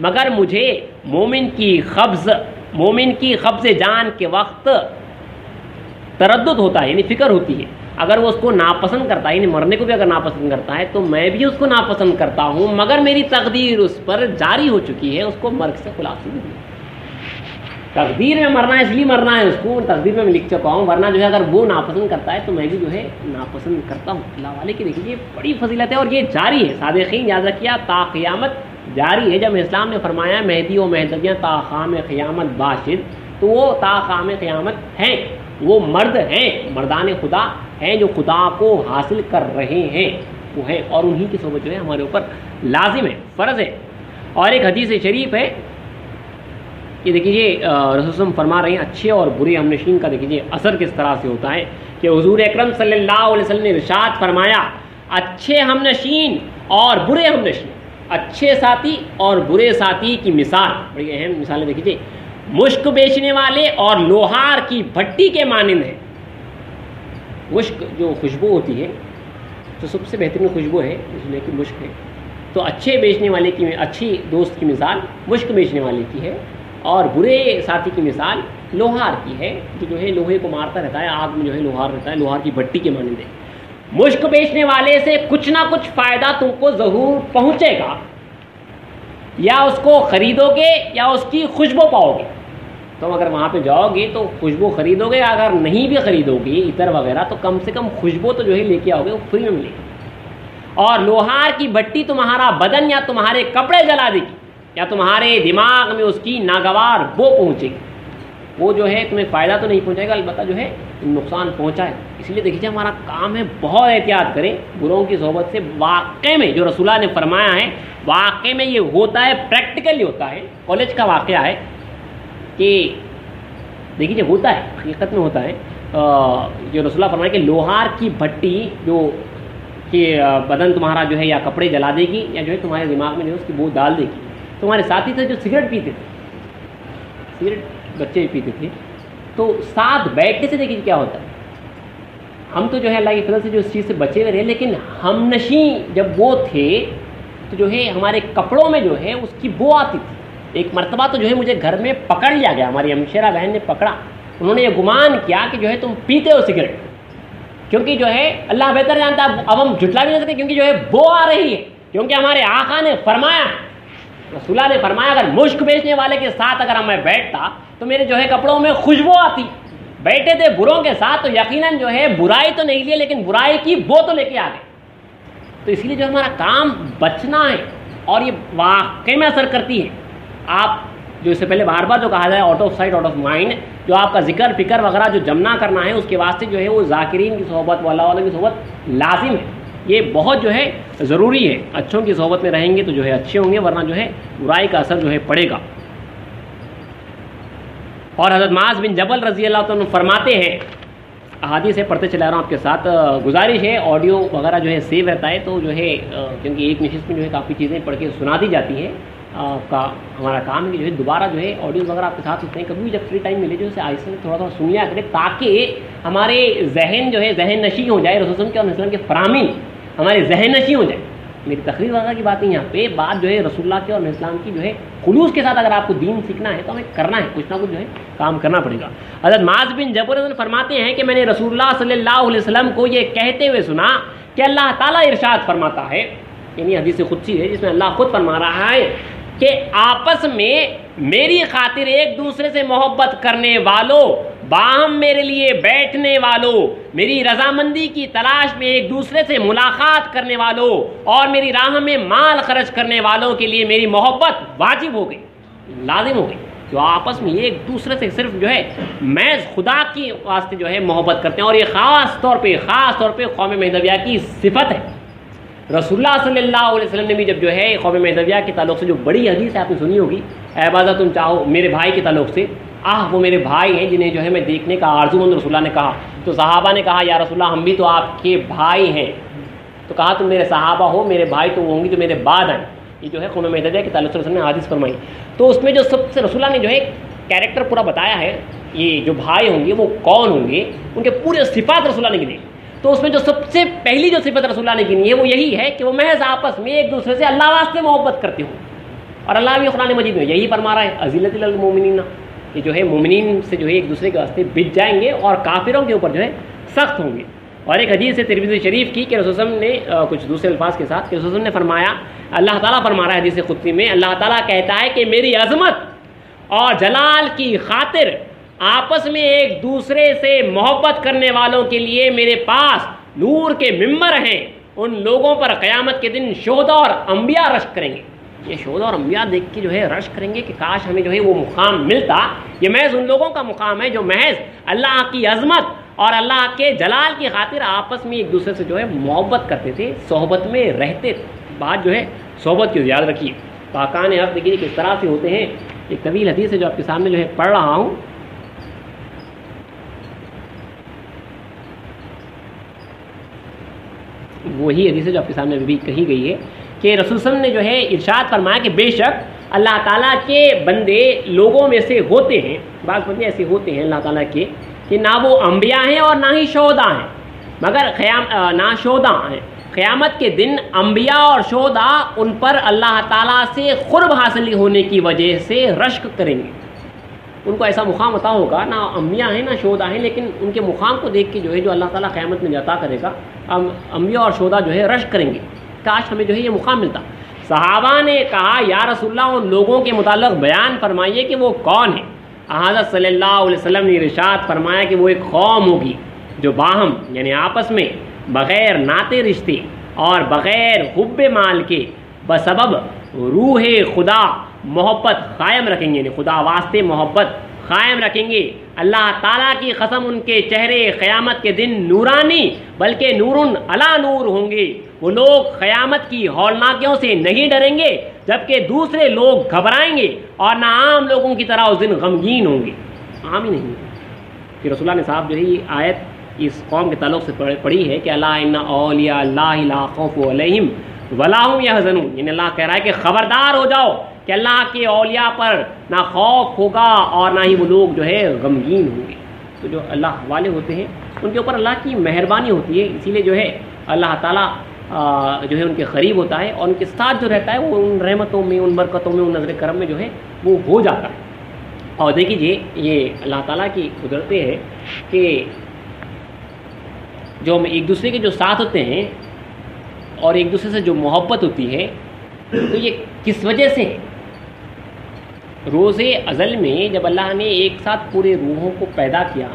[SPEAKER 1] مگر مجھے مومن کی قبض جان کے وقت تردد ہوتا ہے، یعنی فکر ہوتی ہے، اگر وہ اس کو ناپسند کرتا ہے، یعنی مرنے کو بھی اگر ناپسند کرتا ہے تو میں بھی اس کو ناپسند کرتا ہوں، مگر میری تقدیر اس پر جاری ہو چکی ہے، اس کو مرگ سے خلاص نہیں دی، تقدیر میں مرنا ہے اس لیے مرنا ہے، اس کو تقدیر میں لکھ چکا ہوں، ورنہ جو ہے اگر وہ ناپسند کرتا ہے تو میں بھی جو ہے ناپسند کرتا ہوں۔ اللہ والے کی دیکھیے بڑی فضیلت ہے، اور یہ جاری ہے، صادقین یاد رکھیے تا قیامت جاری ہے۔ جب اسلام نے فرمایا مہدی و مہدویہ تا قیام قیامت باشد، تو وہ تا قیام قیامت ہیں، وہ مرد ہیں، مردان خدا ہیں جو خدا کو حاصل کر رہے ہیں، وہ ہیں، اور انہی کی صحبت جو ہے ہمارے اوپر لازم ہے، فرض ہے۔ اور ایک حدیث شریف ہے، یہ دیکھیے رسول وسلم فرما رہے ہیں اچھے اور برے ہم نشین کا دیکھیے اثر کس طرح سے ہوتا ہے، کہ حضور اکرم صلی اللہ علیہ وسلم نے ارشاد فرمایا اچھے ہم نشین اور برے ہم نشین، اچھے ساتھی اور برے ساتھی کی مثال، بڑی اہم مثالیں دیکھیے، مشک بیچنے والے اور لوہار کی بھٹی کے مانند ہے۔ مشک جو خوشبو ہوتی ہے تو سب سے بہترین خوشبو ہے اس میں کہ مشک ہے. تو اچھے بیچنے والے کی اچھی دوست کی مثال مشک بیچنے والے کی ہے، اور برے ساتھی کی مثال لوہار کی ہے کہ جو ہے لوہے کو مارتا رہتا ہے، آگ میں جو ہے لوہار رہتا ہے، لوہار کی بھٹی کے مانند ہے. مشک بیچنے والے سے کچھ نہ کچھ فائدہ تم کو ضرور پہنچے گا، یا اس کو خریدو گے یا اس کی خوشبو پاؤ گے. تم اگر وہاں پہ جاؤ گے تو خوشبو خریدو گے، اگر نہیں بھی خریدو گے عطر وغیرہ تو کم سے کم خوشبو تو جو ہے لے کے آؤ گے، وہ فری میں ملے گی. اور لوہار کی بھٹی تمہارا بدن یا تمہارے کپڑے جلا دے گی، یا تمہارے دماغ میں اس کی ناگوار بو پہنچے گی. وہ جو ہے تمہیں فائدہ تو نہیں پہنچائے گا، البتہ جو ہے نقصان پہنچائے. اس لیے دیکھیے ہمارا کام ہے بہت احتیاط کریں بروں کی صحبت سے. واقع میں جو رسول اللہ نے فرمایا ہے واقع میں یہ ہوتا ہے، پریکٹیکلی ہوتا ہے. کالج کا واقعہ ہے کہ دیکھیے ہوتا ہے، حقیقت میں ہوتا ہے. جو رسول اللہ فرمایا کہ لوہار کی بھٹی جو کہ بدن تمہارا جو ہے یا کپڑے جلا دے گی یا جو ہے تمہارے دماغ میں جو ہے اس کی بو ڈال دے گی. تمہارے ساتھی تھے جو سگریٹ پیتے تھے، سگریٹ بچے بھی پیتے تھے، تو ساتھ بیٹھنے سے دیکھیے کیا ہوتا ہے. ہم تو جو ہے اللہ کی فضل سے جو اس چیز سے بچے ہوئے رہے، لیکن ہم نشیں جب وہ تھے تو جو ہے ہمارے کپڑوں میں جو ہے اس کی بو آتی تھی. ایک مرتبہ تو جو ہے مجھے گھر میں پکڑ لیا گیا، ہماری ہمشیرہ بہن نے پکڑا. انہوں نے یہ گمان کیا کہ جو ہے تم پیتے ہو سگریٹ، کیونکہ جو ہے اللہ بہتر جانتا ہے، اب ہم جھٹلا بھی نہیں سکتے کیونکہ جو ہے بو آ رہی ہے. کیونکہ ہمارے آقا نے فرمایا، رسول اللہ نے فرمایا اگر مشک بیچنے والے کے ساتھ اگر میں بیٹھتا تو میرے جو ہے کپڑوں میں خوشبو آتی. بیٹھے تھے بروں کے ساتھ تو یقیناً جو ہے برائی تو نہیں لیے لیکن برائی کی بو تو لے کے آ گئے. تو اس لیے جو ہمارا کام بچنا ہے، اور یہ واقعی میں اثر کرتی ہے. آپ جو اس سے پہلے بار بار جو کہا جائے out of sight out of mind, جو آپ کا ذکر فکر وغیرہ جو جمنا کرنا ہے اس کے واسطے جو ہے وہ ذاکرین کی صحبت و اللہ والوں کی صحبت لازم ہے. یہ بہت جو ہے ضروری ہے. اچھوں کی صحبت میں رہیں گے تو جو ہے اچھے ہوں گے، ورنہ جو ہے برائی کا اثر جو ہے پڑے گا. اور حضرت معاذ بن جبل رضی اللہ عنہ فرماتے ہیں، احادیث سے پڑھتے چلا رہا ہوں آپ کے ساتھ، گزارش ہے آڈیو وغیرہ جو ہے سیو رہتا ہے تو جو ہے کیونکہ ایک نشست میں جو ہے کافی چیزیں پڑھ کے سنا دی جاتی ہیں. ہمارا کام ہے کہ جو ہے دوبارہ جو ہے آڈیوز وغیرہ آپ کے ساتھ ہوتے ہیں، کبھی بھی جب فری ٹائم ملے جو ہے آہستہ سے تھوڑا سن لیا کرے تاکہ ہمارے ذہن جو ہے ذہن نشی ہو جائے، رسول کے اور وسلم کے فراہمی ہمارے ذہن نشی ہو جائے. میری تقریر وغیرہ کی باتیں یہاں پہ بات جو ہے رسول اللہ کے اور اسلام کی جو ہے خلوص کے ساتھ اگر آپ کو دین سیکھنا ہے تو ہمیں کرنا ہے، کچھ نہ کچھ جو ہے کام کرنا پڑے گا. حضرت معاذ بن جبل فرماتے ہیں کہ میں نے رسول اللہ صلی اللہ علیہ وسلم کو یہ کہتے ہوئے سنا کہ اللہ تعالیٰ ارشاد فرماتا ہے، یعنی حدیث قدسی ہے جس میں اللہ خود فرما رہا ہے کہ آپس میں میری خاطر ایک دوسرے سے محبت کرنے والوں، باہم میرے لیے بیٹھنے والوں، میری رضامندی کی تلاش میں ایک دوسرے سے ملاقات کرنے والوں اور میری راہ میں مال خرچ کرنے والوں کے لیے میری محبت واجب ہو گئی، لازم ہو گئی. جو آپس میں ایک دوسرے سے صرف جو ہے محض خدا کی واسطے جو ہے محبت کرتے ہیں، اور یہ خاص طور پہ قوم مہدویہ کی صفت ہے. رسول اللہ صلی اللہ علیہ وسلم نے بھی جب جو ہے قوم مہدویہ کے تعلق سے جو بڑی حدیث ہے آپ نے سنی ہوگی، اے بازا تم چاہو میرے بھائی کے تعلق سے، وہ میرے بھائی ہیں جنہیں جو ہے میں دیکھنے کا آرزو مند، رسول اللہ نے کہا. تو صحابہ نے کہا یا رسول اللہ ہم بھی تو آپ کے بھائی ہیں. تو کہا تم میرے صحابہ ہو، میرے بھائی تو ہوں گے جو میرے بعد ہیں. یہ جو ہے قوم مہدویہ کے تعلق سے رسول نے حدیث فرمائی. تو اس میں جو سب سے رسول اللہ نے جو ہے کیریکٹر پورا بتایا ہے، یہ جو بھائی ہوں گے وہ کون ہوں گے، ان کے پورے صفات رسول اللہ نے گنے. تو اس میں جو سب سے پہلی جو صفت رسول اللہ نے گنی ہے وہ یہی ہے کہ وہ محض آپس میں ایک دوسرے سے اللہ واسطے محبت کرتے ہوں. اور اللہ بھی قرآن مجید میں یہی فرما رہا ہے، اذلۃ للمؤمنین، یہ جو ہے مومنین سے جو ہے ایک دوسرے کے واسطے بچ جائیں گے اور کافروں کے اوپر جو ہے سخت ہوں گے. اور ایک حدیث ہے ترمذی شریف کی کہ رسول اللہ نے کچھ دوسرے الفاظ کے ساتھ کہ رسول اللہ نے فرمایا، اللہ تعالیٰ فرما رہا ہے حدیث قدسی میں، اللہ تعالیٰ کہتا ہے کہ میری عظمت اور جلال کی خاطر آپس میں ایک دوسرے سے محبت کرنے والوں کے لیے میرے پاس نور کے ممبر ہیں، ان لوگوں پر قیامت کے دن شہداء اور انبیاء رشک کریں گے. یہ شہداء اور انبیاء دیکھ کے جو ہے رشک کریں گے کہ کاش ہمیں جو ہے وہ مقام ملتا. یہ محض ان لوگوں کا مقام ہے جو محض اللہ کی عظمت اور اللہ کے جلال کی خاطر آپس میں ایک دوسرے سے جو ہے محبت کرتے تھے، صحبت میں رہتے تھے. بات جو ہے صحبت کی یاد رکھیے. پاکان حق دیکھیے کس طرح سے ہوتے ہیں. ایک طویل حدیث ہے جو آپ کے سامنے جو ہے پڑھ رہا ہوں. وہی حدیث ہے جو آپ کے سامنے بھی کہی گئی ہے کہ رسول صلی اللہ علیہ وسلم نے جو ہے ارشاد فرمایا کہ بے شک اللہ تعالیٰ کے بندے لوگوں میں سے ہوتے ہیں، بعض بندے ایسے ہوتے ہیں اللہ تعالیٰ کے کہ نہ وہ انبیاء ہیں اور نہ ہی شہداء ہیں، مگر نہ شہداء ہیں، قیامت کے دن انبیاء اور شہداء ان پر اللہ تعالیٰ سے قرب حاصل ہونے کی وجہ سے رشک کریں گے. ان کو ایسا مقام عطا ہوگا، نہ انبیاء ہیں نہ شہداء ہیں، لیکن ان کے مقام کو دیکھ کے جو ہے جو اللہ تعالیٰ قیامت میں عطا کرے گا، انبیاء اور شہداء جو ہے رشک کریں گے، کاش ہمیں جو ہے یہ مقام ملتا. صحابہ نے کہا یا رسول اللہ ان لوگوں کے متعلق بیان فرمائیے کہ وہ کون ہیں. حضرت صلی اللہ علیہ وسلم نے ارشاد فرمایا کہ وہ ایک قوم ہوگی جو باہم یعنی آپس میں بغیر ناطے رشتے اور بغیر حب مال کے بسبب روح خدا محبت قائم رکھیں گے، یعنی خدا واسطے محبت قائم رکھیں گے. اللہ تعالیٰ کی قسم ان کے چہرے قیامت کے دن نورانی بلکہ نورن علی نور ہوں گے. وہ لوگ قیامت کی ہولناکیوں سے نہیں ڈریں گے جبکہ دوسرے لوگ گھبرائیں گے اور نہ عام لوگوں کی طرح اس دن غمگین ہوں گے. عام ہی نہیں ہوں گے. کہ رسول اللہ نے صاحب جو ہے یہ آیت اس قوم کے تعلق سے پڑھی ہے کہ اللہ ان اولیاء اللہ لا خوف علیہم ولا هم یحزنون، یعنی اللہ کہہ رہا ہے کہ خبردار ہو جاؤ کہ اللہ کے اولیاء پر نہ خوف ہوگا اور نہ ہی وہ لوگ جو ہے غمگین ہوں گے. تو جو اللہ والے ہوتے ہیں ان کے اوپر اللہ کی مہربانی ہوتی ہے، اسی لیے جو ہے اللہ تعالیٰ جو ہے ان کے قریب ہوتا ہے اور ان کے ساتھ جو رہتا ہے وہ ان رحمتوں میں، ان برکتوں میں، ان نظر کرم میں جو ہے وہ ہو جاتا ہے. اور دیکھیے یہ اللہ تعالیٰ کی قدرتیں ہیں کہ جو ہم ایک دوسرے کے جو ساتھ ہوتے ہیں اور ایک دوسرے سے جو محبت ہوتی ہے تو یہ کس وجہ سے ہے. روز ازل میں جب اللہ نے ایک ساتھ پورے روحوں کو پیدا کیا،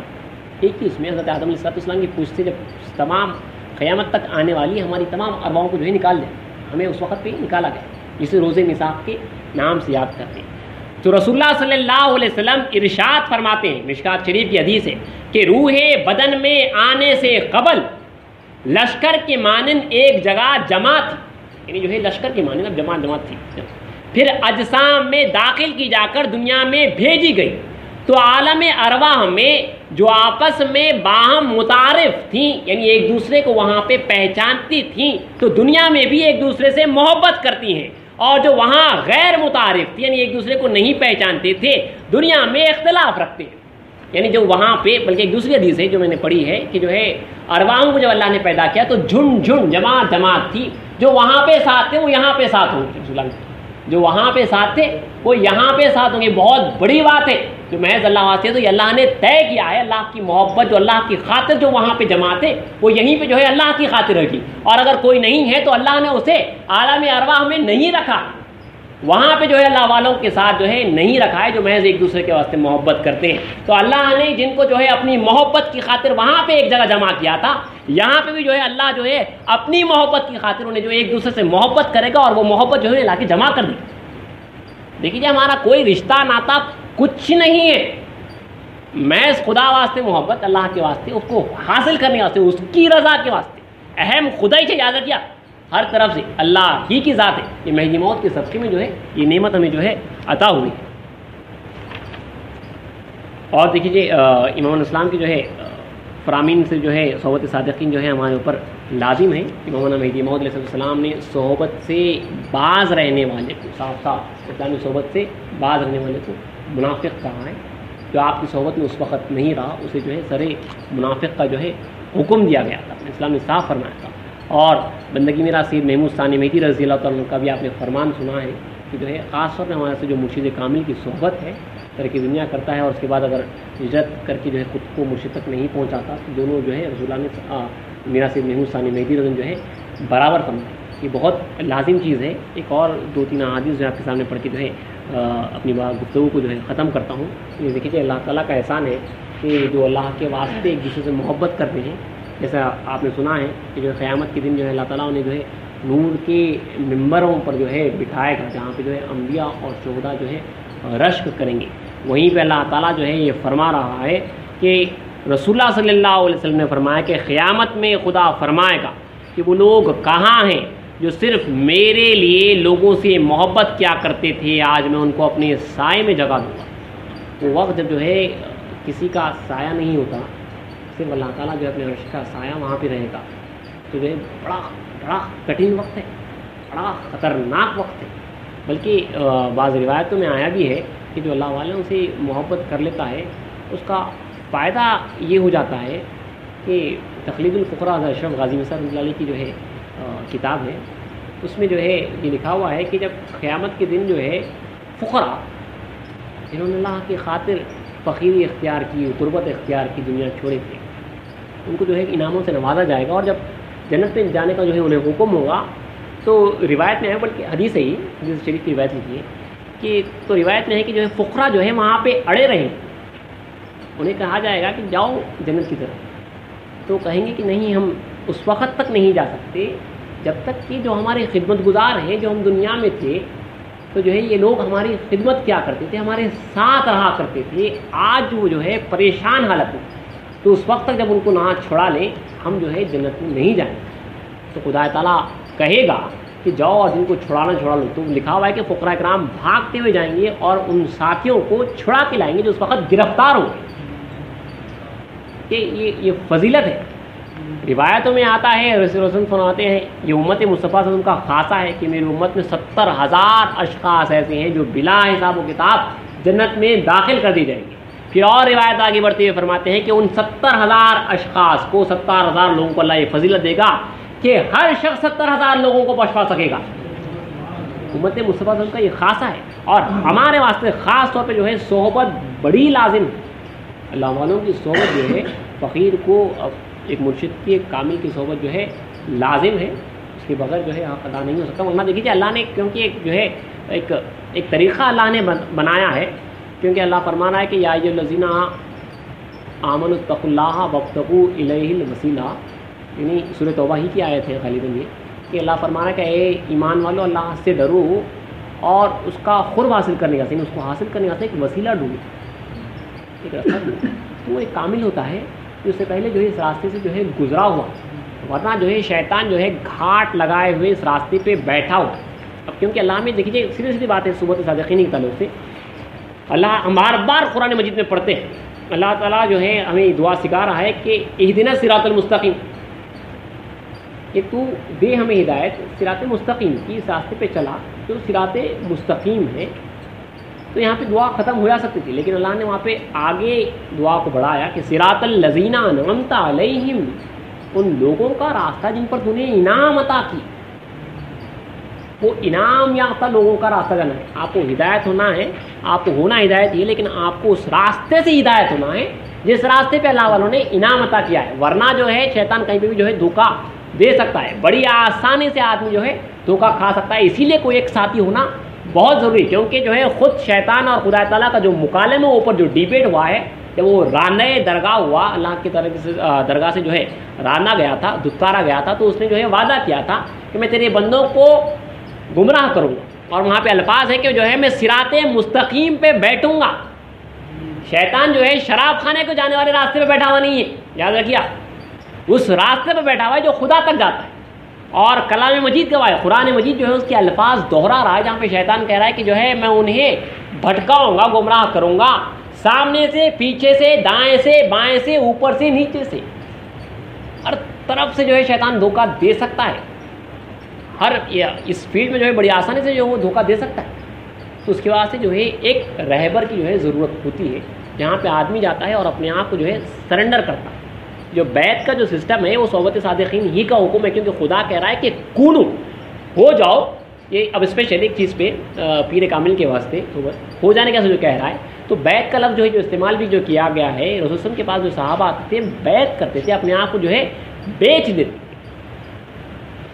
[SPEAKER 1] ایک ہی اس میں حضرت آدم علیہ السلام کی پوچھ سے جب تمام قیامت تک آنے والی ہماری تمام ارواحوں کو جو ہے نکال دیا، ہمیں اس وقت پہ نکالا گیا، جسے روز نصاب کے نام سے یاد کرتے ہیں. تو رسول اللہ صلی اللہ علیہ وسلم ارشاد فرماتے ہیں، مشکات شریف کی حدیث ہے کہ روح بدن میں آنے سے قبل لشکر کے مانند ایک جگہ جمع تھی، یعنی جو ہے لشکر کے مانند اب جماعت تھی، پھر اجسام میں داخل کی جا کر دنیا میں بھیجی گئی. تو عالم ارواح میں جو آپس میں باہم متعارف تھیں، یعنی ایک دوسرے کو وہاں پہ پہچانتی تھیں، تو دنیا میں بھی ایک دوسرے سے محبت کرتی ہیں. اور جو وہاں غیر متعارف تھی یعنی ایک دوسرے کو نہیں پہچانتے تھے، دنیا میں اختلاف رکھتے ہیں. یعنی جو وہاں پہ بلکہ ایک دوسری حدیث ہے جو میں نے پڑھی ہے کہ جو ہے ارواحوں کو جب اللہ نے پیدا کیا تو جھنڈ جماعت تھی، جو وہاں پہ ساتھ تھے وہ یہاں پہ ساتھ ہوں گے، جو وہاں پہ ساتھ تھے وہ یہاں پہ ساتھ ہوں گے. بہت بڑی بات ہے جو محض اللہ واسطے ہے، تو یہ اللہ نے طے کیا ہے. اللہ کی محبت جو اللہ کی خاطر جو وہاں پہ جماعت ہے وہ یہیں پہ جو ہے اللہ کی خاطر رکھی، اور اگر کوئی نہیں ہے تو اللہ نے اسے عالم ارواح میں نہیں رکھا، وہاں پہ جو ہے اللہ والوں کے ساتھ جو ہے نہیں رکھا ہے جو محض ایک دوسرے کے واسطے محبت کرتے ہیں. تو اللہ نے جن کو جو ہے اپنی محبت کی خاطر وہاں پہ ایک جگہ جمع کیا تھا، یہاں پہ بھی جو ہے اللہ جو ہے اپنی محبت کی خاطر انہیں جو ایک دوسرے سے محبت کرے گا اور وہ محبت جو ہے لا کے جمع کر دے. دیکھیے ہمارا کوئی رشتہ ناتا کچھ نہیں ہے، محض خدا واسطے محبت، اللہ کے واسطے، اس کو حاصل کرنے واسطے، اس کی رضا کے واسطے. اہم خدا ہی سے یاد رکھیا، ہر طرف سے اللہ ہی کی ذات ہے. یہ مہدی موت کے صدقے میں جو ہے یہ نعمت ہمیں جو ہے عطا ہوئی. اور دیکھیے امام الاسلام کی جو ہے فرامین سے جو ہے صحبت صادقین جو ہے ہمارے اوپر لازم ہے. امام مہدی موعود علیہ السلام نے صحبت سے باز رہنے والے کو، صاف اسلامی صحبت سے باز رہنے والے کو منافق کہا ہے. جو آپ کی صحبت میں اس وقت نہیں رہا اسے جو ہے سر منافق کا جو ہے حکم دیا گیا تھا، اسلام نے صاف فرمایا تھا. اور بندگی میرا سید محمود ثانی مہدی رضی اللہ تعالیٰ کا بھی آپ نے فرمان سنا ہے کہ جو ہے خاص طور پہ ہمارے سے جو مرشد کامل کی صحبت ہے، ترک دنیا کرتا ہے اور اس کے بعد اگر ہجرت کر کے جو ہے خود کو مرشد تک نہیں پہنچاتا تو دونوں جو ہے رسول اللہ نے میرا سید محمود ثانی مہدی رضی جو ہے برابر فرمایا. یہ بہت لازم چیز ہے. ایک اور 2-3 احادیث جو آپ کے سامنے پڑھ کے جو ہے اپنی گفتگو کو جو ہے ختم کرتا ہوں. یہ دیکھیے اللہ تعالیٰ کا احسان ہے کہ جو اللہ کے واسطے ایک دوسرے سے محبت کرتے ہیں، جیسا آپ نے سنا ہے کہ جو قیامت کے دن جو ہے اللہ تعالیٰ نے جو ہے نور کے ممبروں پر جو ہے بٹھائے گا، جہاں پہ جو ہے انبیاء اور شہداء جو ہے رشک کریں گے. وہیں پہ اللہ تعالیٰ جو ہے یہ فرما رہا ہے کہ رسول اللہ صلی اللہ علیہ وسلم نے فرمایا کہ قیامت میں خدا فرمائے گا کہ وہ لوگ کہاں ہیں جو صرف میرے لیے لوگوں سے محبت کیا کرتے تھے، آج میں ان کو اپنے سائے میں جگہ دوں گا. وہ وقت جب جو ہے کسی کا سایہ نہیں ہوتا، صرف اللہ تعالیٰ جو ہے اپنے عرش کا سایہ وہاں پہ رہے گا، تو جو ہے بڑا کٹھن وقت ہے، بڑا خطرناک وقت ہے. بلکہ بعض روایتوں میں آیا بھی ہے کہ جو اللہ والوں سے محبت کر لیتا ہے اس کا فائدہ یہ ہو جاتا ہے کہ تخلیق الفقراء حضرت اشرف غازی مصر رحمۃ اللہ علیہ کی جو ہے کتاب ہے، اس میں جو ہے یہ لکھا ہوا ہے کہ جب قیامت کے دن جو ہے فقراء جنہوں نے اللہ کی خاطر فقیری اختیار کی، غربت اختیار کی، دنیا چھوڑے تھے، ان کو جو ہے انعاموں سے نوازا جائے گا، اور جب جنت میں جانے کا جو ہے انہیں حکم ہوگا تو روایت میں ہے، بلکہ حدیث ہے، حدیث شریف کی روایت لکھی ہے کہ تو روایت میں ہے کہ جو ہے فقراء جو ہے وہاں پہ اڑے رہیں، انہیں کہا جائے گا کہ جاؤ جنت کی طرف، تو کہیں گے کہ نہیں، ہم اس وقت تک نہیں جا سکتے جب تک کہ جو ہمارے خدمت گزار ہیں، جو ہم دنیا میں تھے، تو جو ہے یہ لوگ ہماری خدمت کیا کرتے تھے، ہمارے ساتھ رہا کرتے تھے، آج وہ جو ہے پریشان حالت میں، تو اس وقت تک جب ان کو نہ چھڑا لیں ہم جو ہے جنت میں نہیں جائیں۔ تو خدا تعالیٰ کہے گا کہ جاؤ اور جن کو چھڑانا چھڑا لو، تو لکھا ہوا ہے کہ فقراء کرام بھاگتے ہوئے جائیں گے اور ان ساتھیوں کو چھڑا کے لائیں گے جو اس وقت گرفتار ہوں گے۔ کہ یہ فضیلت ہے۔ روایتوں میں آتا ہے، رسول اللہ فرماتے ہیں یہ امت مصطفیٰ صلی اللہ علیہ وسلم کا خاصہ ہے کہ میری امت میں 70,000 اشخاص ایسے ہیں جو بلا حساب و کتاب جنت میں داخل کر دی جائیں گے۔ پھر اور روایت آگے بڑھتے ہوئے فرماتے ہیں کہ ان 70,000 اشخاص کو، 70,000 لوگوں کو اللہ یہ فضیلت دے گا کہ ہر شخص 70,000 لوگوں کو پہنچا سکے گا۔ امت مصطفیٰ صلی اللہ علیہ وسلم کا یہ خاصہ ہے، اور ہمارے واسطے خاص طور پہ جو ہے صحبت بڑی لازم ہے۔ اللہ والوں کی صحبت جو ہے فقیر کو، ایک مرشد کی، ایک کامل کی صحبت جو ہے لازم ہے، اس کے بغیر جو ہے حق ادا نہیں ہو سکتا۔ ورنہ دیکھیے اللہ نے کیونکہ ایک جو ہے ایک طریقہ اللہ نے بنایا ہے، کیونکہ اللہ فرمانا ہے کہ یا ایھا الذین آمنوا اتقوا اللہ وابتغوا الیہ الوسیلہ، یعنی سورہ توبہ ہی کی آیت ہے غالباً یہ، کہ اللہ فرمانا کہ اے ایمان والو اللہ سے ڈرو اور اس کا قرب حاصل کرنے کا، یعنی اس کو حاصل کرنے کا ایک وسیلہ ڈھونڈو، ایک راستہ ڈھونڈو، تو وہ ایک کامل ہوتا ہے کہ اس سے پہلے جو ہے اس راستے سے جو ہے گزرا ہوا، ورنہ جو ہے شیطان جو ہے گھاٹ لگائے ہوئے اس راستے پہ بیٹھا ہوا۔ اب کیونکہ اللہ میں دیکھیے سیدھی سیدھی بات ہے، صحبت صادقین کے تعلق سے اللہ ہم بار بار قرآن مجید میں پڑھتے ہیں، اللہ تعالیٰ جو ہے ہمیں دعا سکھا رہا ہے کہ اہدنا الصراط المستقیم، کہ تو دے ہمیں ہدایت صراط مستقیم کی، اس راستے پہ چلا جو صراط مستقیم ہے۔ تو یہاں پہ دعا ختم ہو جا سکتی تھی، لیکن اللہ نے وہاں پہ آگے دعا کو بڑھایا کہ صراط الذین انعمت علیہم، ان لوگوں کا راستہ جن پر تو نے انعام عطا کی، وہ انعام یافتہ لوگوں کا راستہ جانا ہے۔ آپ کو ہدایت ہونا ہے، آپ کو ہونا ہدایت یہ، لیکن آپ کو اس راستے سے ہدایت ہونا ہے جس راستے پہ اللہ والوں نے انعام عطا کیا ہے، ورنہ جو ہے شیطان کہیں پہ بھی جو ہے دھوکہ دے سکتا ہے، بڑی آسانی سے آدمی جو ہے دھوکہ کھا سکتا ہے۔ اسی لیے کوئی ایک ساتھی ہونا بہت ضروری، کیونکہ جو ہے خود شیطان اور خدا تعالیٰ کا جو مکالمے اوپر جو ڈیبیٹ ہوا ہے، جب وہ رانے درگاہ ہوا، اللہ کی طرف سے درگاہ سے جو ہے رانا گیا تھا، دھتکارا گیا تھا، تو اس نے جو ہے وعدہ کیا تھا کہ میں تیرے بندوں کو گمراہ کروں گا، اور وہاں پہ الفاظ ہے کہ جو ہے میں صراط مستقیم پہ بیٹھوں گا۔ شیطان جو ہے شراب خانے کو جانے والے راستے پہ بیٹھا ہوا نہیں ہے، یاد رکھیے، اس راستے پہ بیٹھا ہوا ہے جو خدا تک جاتا ہے۔ اور کلام مجید گواہ ہے، قرآن مجید جو ہے اس کے الفاظ دوہرا رہا ہے، جہاں پہ شیطان کہہ رہا ہے کہ جو ہے میں انہیں بھٹکاؤں گا، گمراہ کروں گا، سامنے سے، پیچھے سے، دائیں سے، بائیں سے، اوپر سے، نیچے سے، ہر طرف سے جو ہے شیطان دھوکہ دے سکتا ہے، ہر اس فیلڈ میں جو ہے بڑی آسانی سے جو وہ دھوکہ دے سکتا ہے۔ تو اس کے واسطے جو ہے ایک رہبر کی جو ہے ضرورت ہوتی ہے، جہاں پہ آدمی جاتا ہے اور اپنے آپ کو جو ہے سرنڈر کرتا ہے۔ جو بیعت کا جو سسٹم ہے وہ صحبت صادقین ہی کا حکم ہے، کیونکہ خدا کہہ رہا ہے کہ کونو، ہو جاؤ۔ یہ اب اسپیشل ایک چیز پہ پیر کامل کے واسطے ہو جانے کا جو کہہ رہا ہے، تو بیعت کا لفظ جو ہے جو استعمال بھی جو کیا گیا ہے، رسول وسلم کے پاس جو صحابہ آتے تھے بیعت کرتے تھے، اپنے آپ کو جو ہے بیچ دیتے،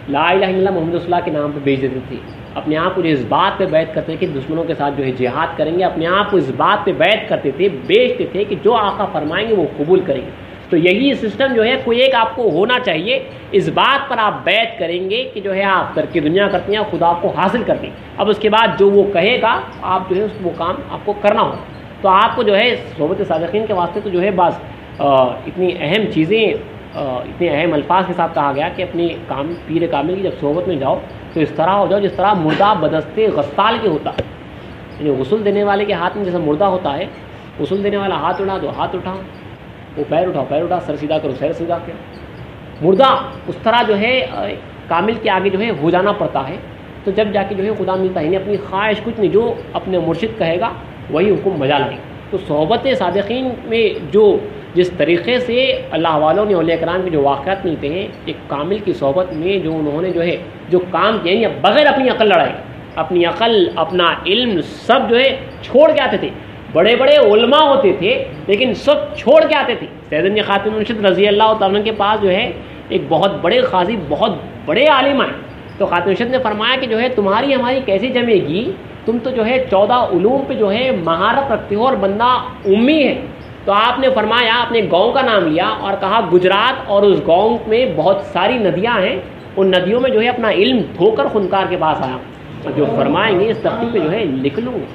[SPEAKER 1] لا الہ الا اللہ محمد رسول اللہ کے نام پہ بیچ دیتے تھے، اپنے آپ کو جو اس بات پہ بیعت کرتے تھے کہ دشمنوں کے ساتھ جو ہے جہاد کریں گے، اپنے آپ کو اس بات پہ بیعت کرتے تھے، بیچتے تھے کہ جو آقا فرمائیں گے وہ قبول کریں گے۔ تو یہی سسٹم جو ہے کوئی ایک آپ کو ہونا چاہیے، اس بات پر آپ بیعت کریں گے کہ جو ہے آپ ترک دنیا کرتے ہیں، خدا کو حاصل کرتے ہیں، اب اس کے بعد جو وہ کہے گا آپ جو ہے وہ کام آپ کو کرنا ہوگا۔ تو آپ کو جو ہے صحبت صادقین کے واسطے تو جو ہے بعض اتنی اہم چیزیں، اتنے اہم الفاظ کے ساتھ کہا گیا کہ اپنی پیر کامل کی جب صحبت میں جاؤ تو اس طرح ہو جاؤ جس طرح مردہ بدستے غسال کے ہوتا ہے، یعنی غسل دینے والے کے ہاتھ میں جیسا مردہ ہوتا ہے، غسل دینے والا ہاتھ اٹھا تو ہاتھ اٹھا، وہ پیر اٹھاؤ پیر اٹھا، سر سیدھا کرو سر سیدھا کرو، مردہ اس طرح جو ہے کامل کے آگے جو ہے ہو جانا پڑتا ہے، تو جب جا کے جو ہے خدا ملتا ہے، یعنی اپنی خواہش کچھ نہیں، جو اپنے مرشد کہے گا وہی حکم بجا لگے۔ تو صحبت صادقین میں جو جس طریقے سے اللہ والوں نے اولیاء کرام کے جو واقعات ملتے ہیں ایک کامل کی صحبت میں جو انہوں نے جو ہے جو کام کیا یا بغیر اپنی عقل لڑائے، اپنی عقل اپنا علم سب جو ہے چھوڑ کے آتے تھے. بڑے بڑے علماء ہوتے تھے لیکن سب چھوڑ کے آتے تھے. سید خاتم مرشد رضی اللہ تعالیٰ کے پاس جو ہے ایک بہت بڑے قاضی بہت بڑے عالم آئے تو خاتم مرشد نے فرمایا کہ جو ہے تمہاری ہماری کیسے جمے گی، تم تو جو ہے 14 علوم پہ جو ہے مہارت رکھتے ہو اور بندہ امی ہے. تو آپ نے فرمایا اپنے گاؤں کا نام لیا اور کہا گجرات، اور اس گاؤں میں بہت ساری ندیاں ہیں، ان ندیوں میں جو ہے اپنا علم دھو کر خنکار کے پاس آیا اور جو فرمائیں گے اس تختی پہ جو ہے لکھ لوں گا.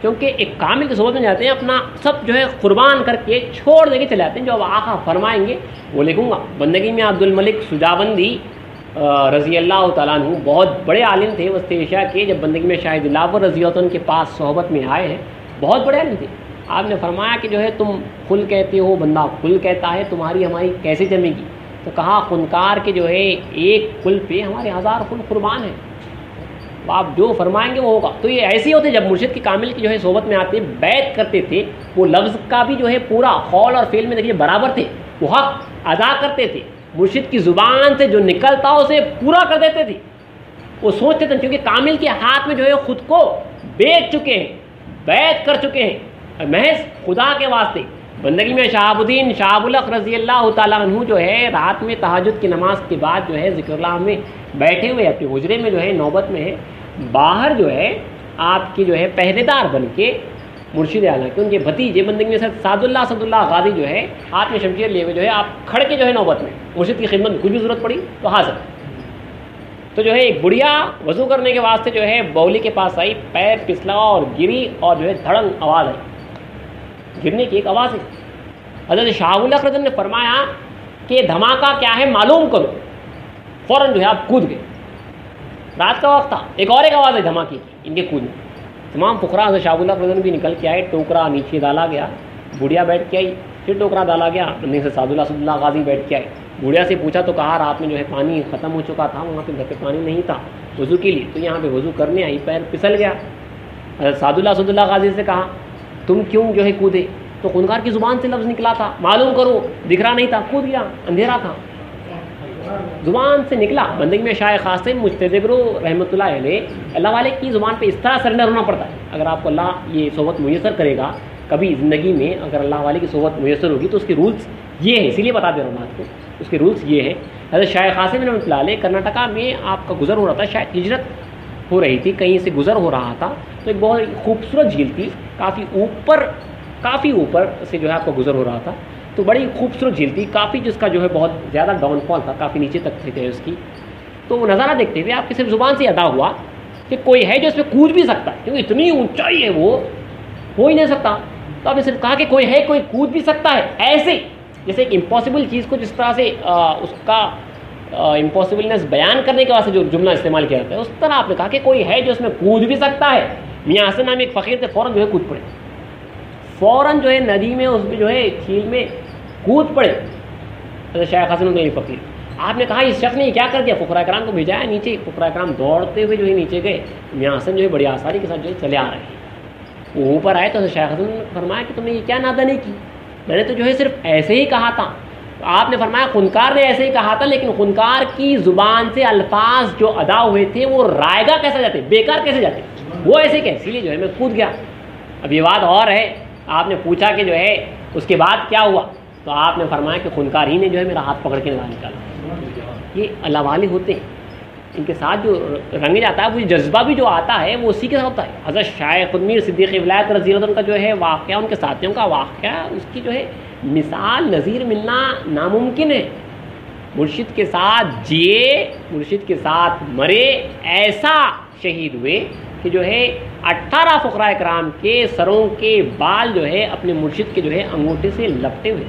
[SPEAKER 1] کیونکہ ایک کامل کی صحبت میں جاتے ہیں اپنا سب جو ہے قربان کر کے چھوڑ دے کے چلے جاتے ہیں، جو اب آقا فرمائیں گے وہ لکھوں گا. بندگی میں عبد الملک سجاوندی رضی اللہ تعالیٰ عنہ بہت بڑے عالم تھے وسط ایشیا کے. جب بندگی میں شاہد دلاور رضی اللہ عنہ کے پاس صحبت میں آئے ہیں بہت بڑے عالم تھے. آپ نے فرمایا کہ جو ہے تم کل کہتے ہو بندہ کل کہتا ہے، تمہاری ہماری کیسے جمے گی؟ تو کہا خنکار کے جو ہے ایک کل پہ ہمارے 1000 کل قربان ہیں، آپ جو فرمائیں گے وہ ہوگا. تو یہ ایسے ہی ہوتے جب مرشد کی کامل کی جو ہے صحبت میں آتے بیعت کرتے تھے، وہ لفظ کا بھی جو ہے پورا قول اور فعل میں دیکھیے برابر تھے، وہ حق ادا کرتے تھے. مرشد کی زبان سے جو نکلتا اسے پورا کر دیتے تھے. وہ سوچتے تھے کیونکہ کامل کے ہاتھ میں جو ہے خود کو بیچ چکے ہیں، بیعت کر چکے ہیں محض خدا کے واسطے. بندگی میں شہاب الدین شہاب الحق رضی اللہ تعالیٰ عنہ جو ہے رات میں تہجد کی نماز کے بعد جو ہے ذکر اللہ میں بیٹھے ہوئے اپنے حجرے میں جو ہے نوبت میں ہے، باہر جو ہے آپ کی جو ہے پہرے دار بن کے مرشد اعلیٰ کے ان کے بھتیجے بندگی میں سعد اللہ غازی جو ہے ہاتھ میں شمشیر لیے ہوئے جو ہے آپ کھڑے کے جو ہے نوبت میں مرشد کی خدمت میں کچھ بھی ضرورت پڑی تو حاضر. تو جو ہے ایک بڑھیا وضو کرنے کے واسطے جو ہے بولی کے پاس آئی، پیر پسلا اور گری اور جو ہے دھڑنگ آواز آئی، گرنے کی ایک آواز ہے. حضرت شاہ الحق رضی نے فرمایا کہ دھماکہ کیا ہے معلوم کرو. فوراً جو ہے آپ کود گئے. رات کا وقت تھا، ایک اور ایک آواز ہے دھماکے کی ان کے کودنے. تمام فقراء حضرت شاہ الحق رضی بھی نکل کے آئے، ٹوکرا نیچے ڈالا گیا، بڑھیا بیٹھ کے آئی، پھر ٹوکرا ڈالا گیا، بندگی سے سعد اللہ غازی بیٹھ کے آئے. بڑھیا سے پوچھا تو کہا رات میں جو ہے پانی ختم ہو چکا تھا، وہاں پہ گھر پہ پانی نہیں تھا وضو کے لیے، تو یہاں پہ وضو کرنے آئی، پیر پھسل گیا. حضرت سعد اللہ غازی سے کہا تم کیوں جو ہے کودے؟ تو خنکار کی زبان سے لفظ نکلا تھا معلوم کرو، دکھ رہا نہیں تھا، کود گیا، اندھیرا تھا، زبان سے نکلا. بندگی میں شاہ خاص مجتبر رحمۃ اللہ علیہ، اللہ والے کی زبان پہ اس طرح سرنڈر ہونا پڑتا ہے. اگر آپ کو اللہ یہ صحبت میسر کرے گا کبھی زندگی میں، اگر اللہ والے کی صحبت میسر ہوگی تو اس کے رولس یہ ہے، اسی لیے بتا دے رہا ہوں آپ کو، اس کے رولس یہ ہے. حضرت شاہ قاسم رحمۃ اللہ علیہ کرناٹکا میں آپ کا گزر ہو رہا تھا، شاید ہجرت ہو رہی تھی، کہیں سے گزر ہو رہا تھا، تو ایک بہت خوبصورت جھیل تھی، کافی اوپر سے جو ہے آپ کا گزر ہو رہا تھا، تو بڑی خوبصورت جھیل تھی، کافی جس کا جو ہے بہت زیادہ ڈاؤن فال تھا، کافی نیچے تک تھے اس کی. تو وہ نظارہ دیکھتے ہوئے آپ کی صرف زبان سے ادا ہوا کہ کوئی ہے جو اس پہ کود بھی سکتا ہے، کیونکہ اتنی اونچائی ہے وہ ہو ہی نہیں سکتا. تو آپ نے صرف کہا کہ کوئی ہے، کوئی کود بھی سکتا ہے، ایسے جیسے ایک امپاسبل چیز کو جس طرح سے اس کا امپاسبلنس بیان کرنے کے واسطے جو جملہ استعمال کیا جاتا ہے، اس طرح آپ نے کہا کہ کوئی ہے جو اس میں کود بھی سکتا ہے. میاں حسن نام ایک فقیر سے فوراً جو ہے کود پڑے، فوراً جو ہے ندی میں اس میں جو ہے جھیل میں کود پڑے. حضرت شیخ حسن الدین فقیر، آپ نے کہا اس شخص نے کیا کر دیا؟ فقراء کرام کو بھیجا ہے نیچے. فقراء کرام دوڑتے ہوئے جو ہے نیچے گئے، میاں حسن جو ہے بڑی آسانی کے ساتھ جو ہے چلے آ رہے ہیں. وہ اوپر آئے تو حضرت شیخ حسن نے فرمایا کہ تم نے یہ کیا نادانی کی؟ میں نے تو جو ہے صرف ایسے ہی کہا تھا. آپ نے فرمایا خنکار نے ایسے ہی کہا تھا، لیکن خنکار کی زبان سے الفاظ جو ادا ہوئے تھے وہ رائگاں کیسے جاتے، بیکار کیسے جاتے، وہ ایسے کہ اسی لیے جو ہے میں کود گیا. اب یہ بات اور ہے، آپ نے پوچھا کہ جو ہے اس کے بعد کیا ہوا، تو آپ نے فرمایا کہ خنکار ہی نے جو ہے میرا ہاتھ پکڑ کے نکالا. یہ اللہ والے ہوتے ہیں، ان کے ساتھ جو رنگ جاتا ہے وہ جذبہ بھی جو آتا ہے وہ اسی کے ساتھ ہوتا ہے. حضرت شاہ خودمیر صدیق ولایت رضی اللہ عنہ کا جو ہے واقعہ، ان کے ساتھیوں کا واقعہ، اس کی جو ہے مثال نظیر ملنا ناممکن ہے. مرشد کے ساتھ جیے، مرشد کے ساتھ مرے، ایسا شہید ہوئے کہ جو ہے 18 فقراء کرام کے سروں کے بال جو ہے اپنے مرشد کے جو ہے انگوٹھے سے لپٹے ہوئے.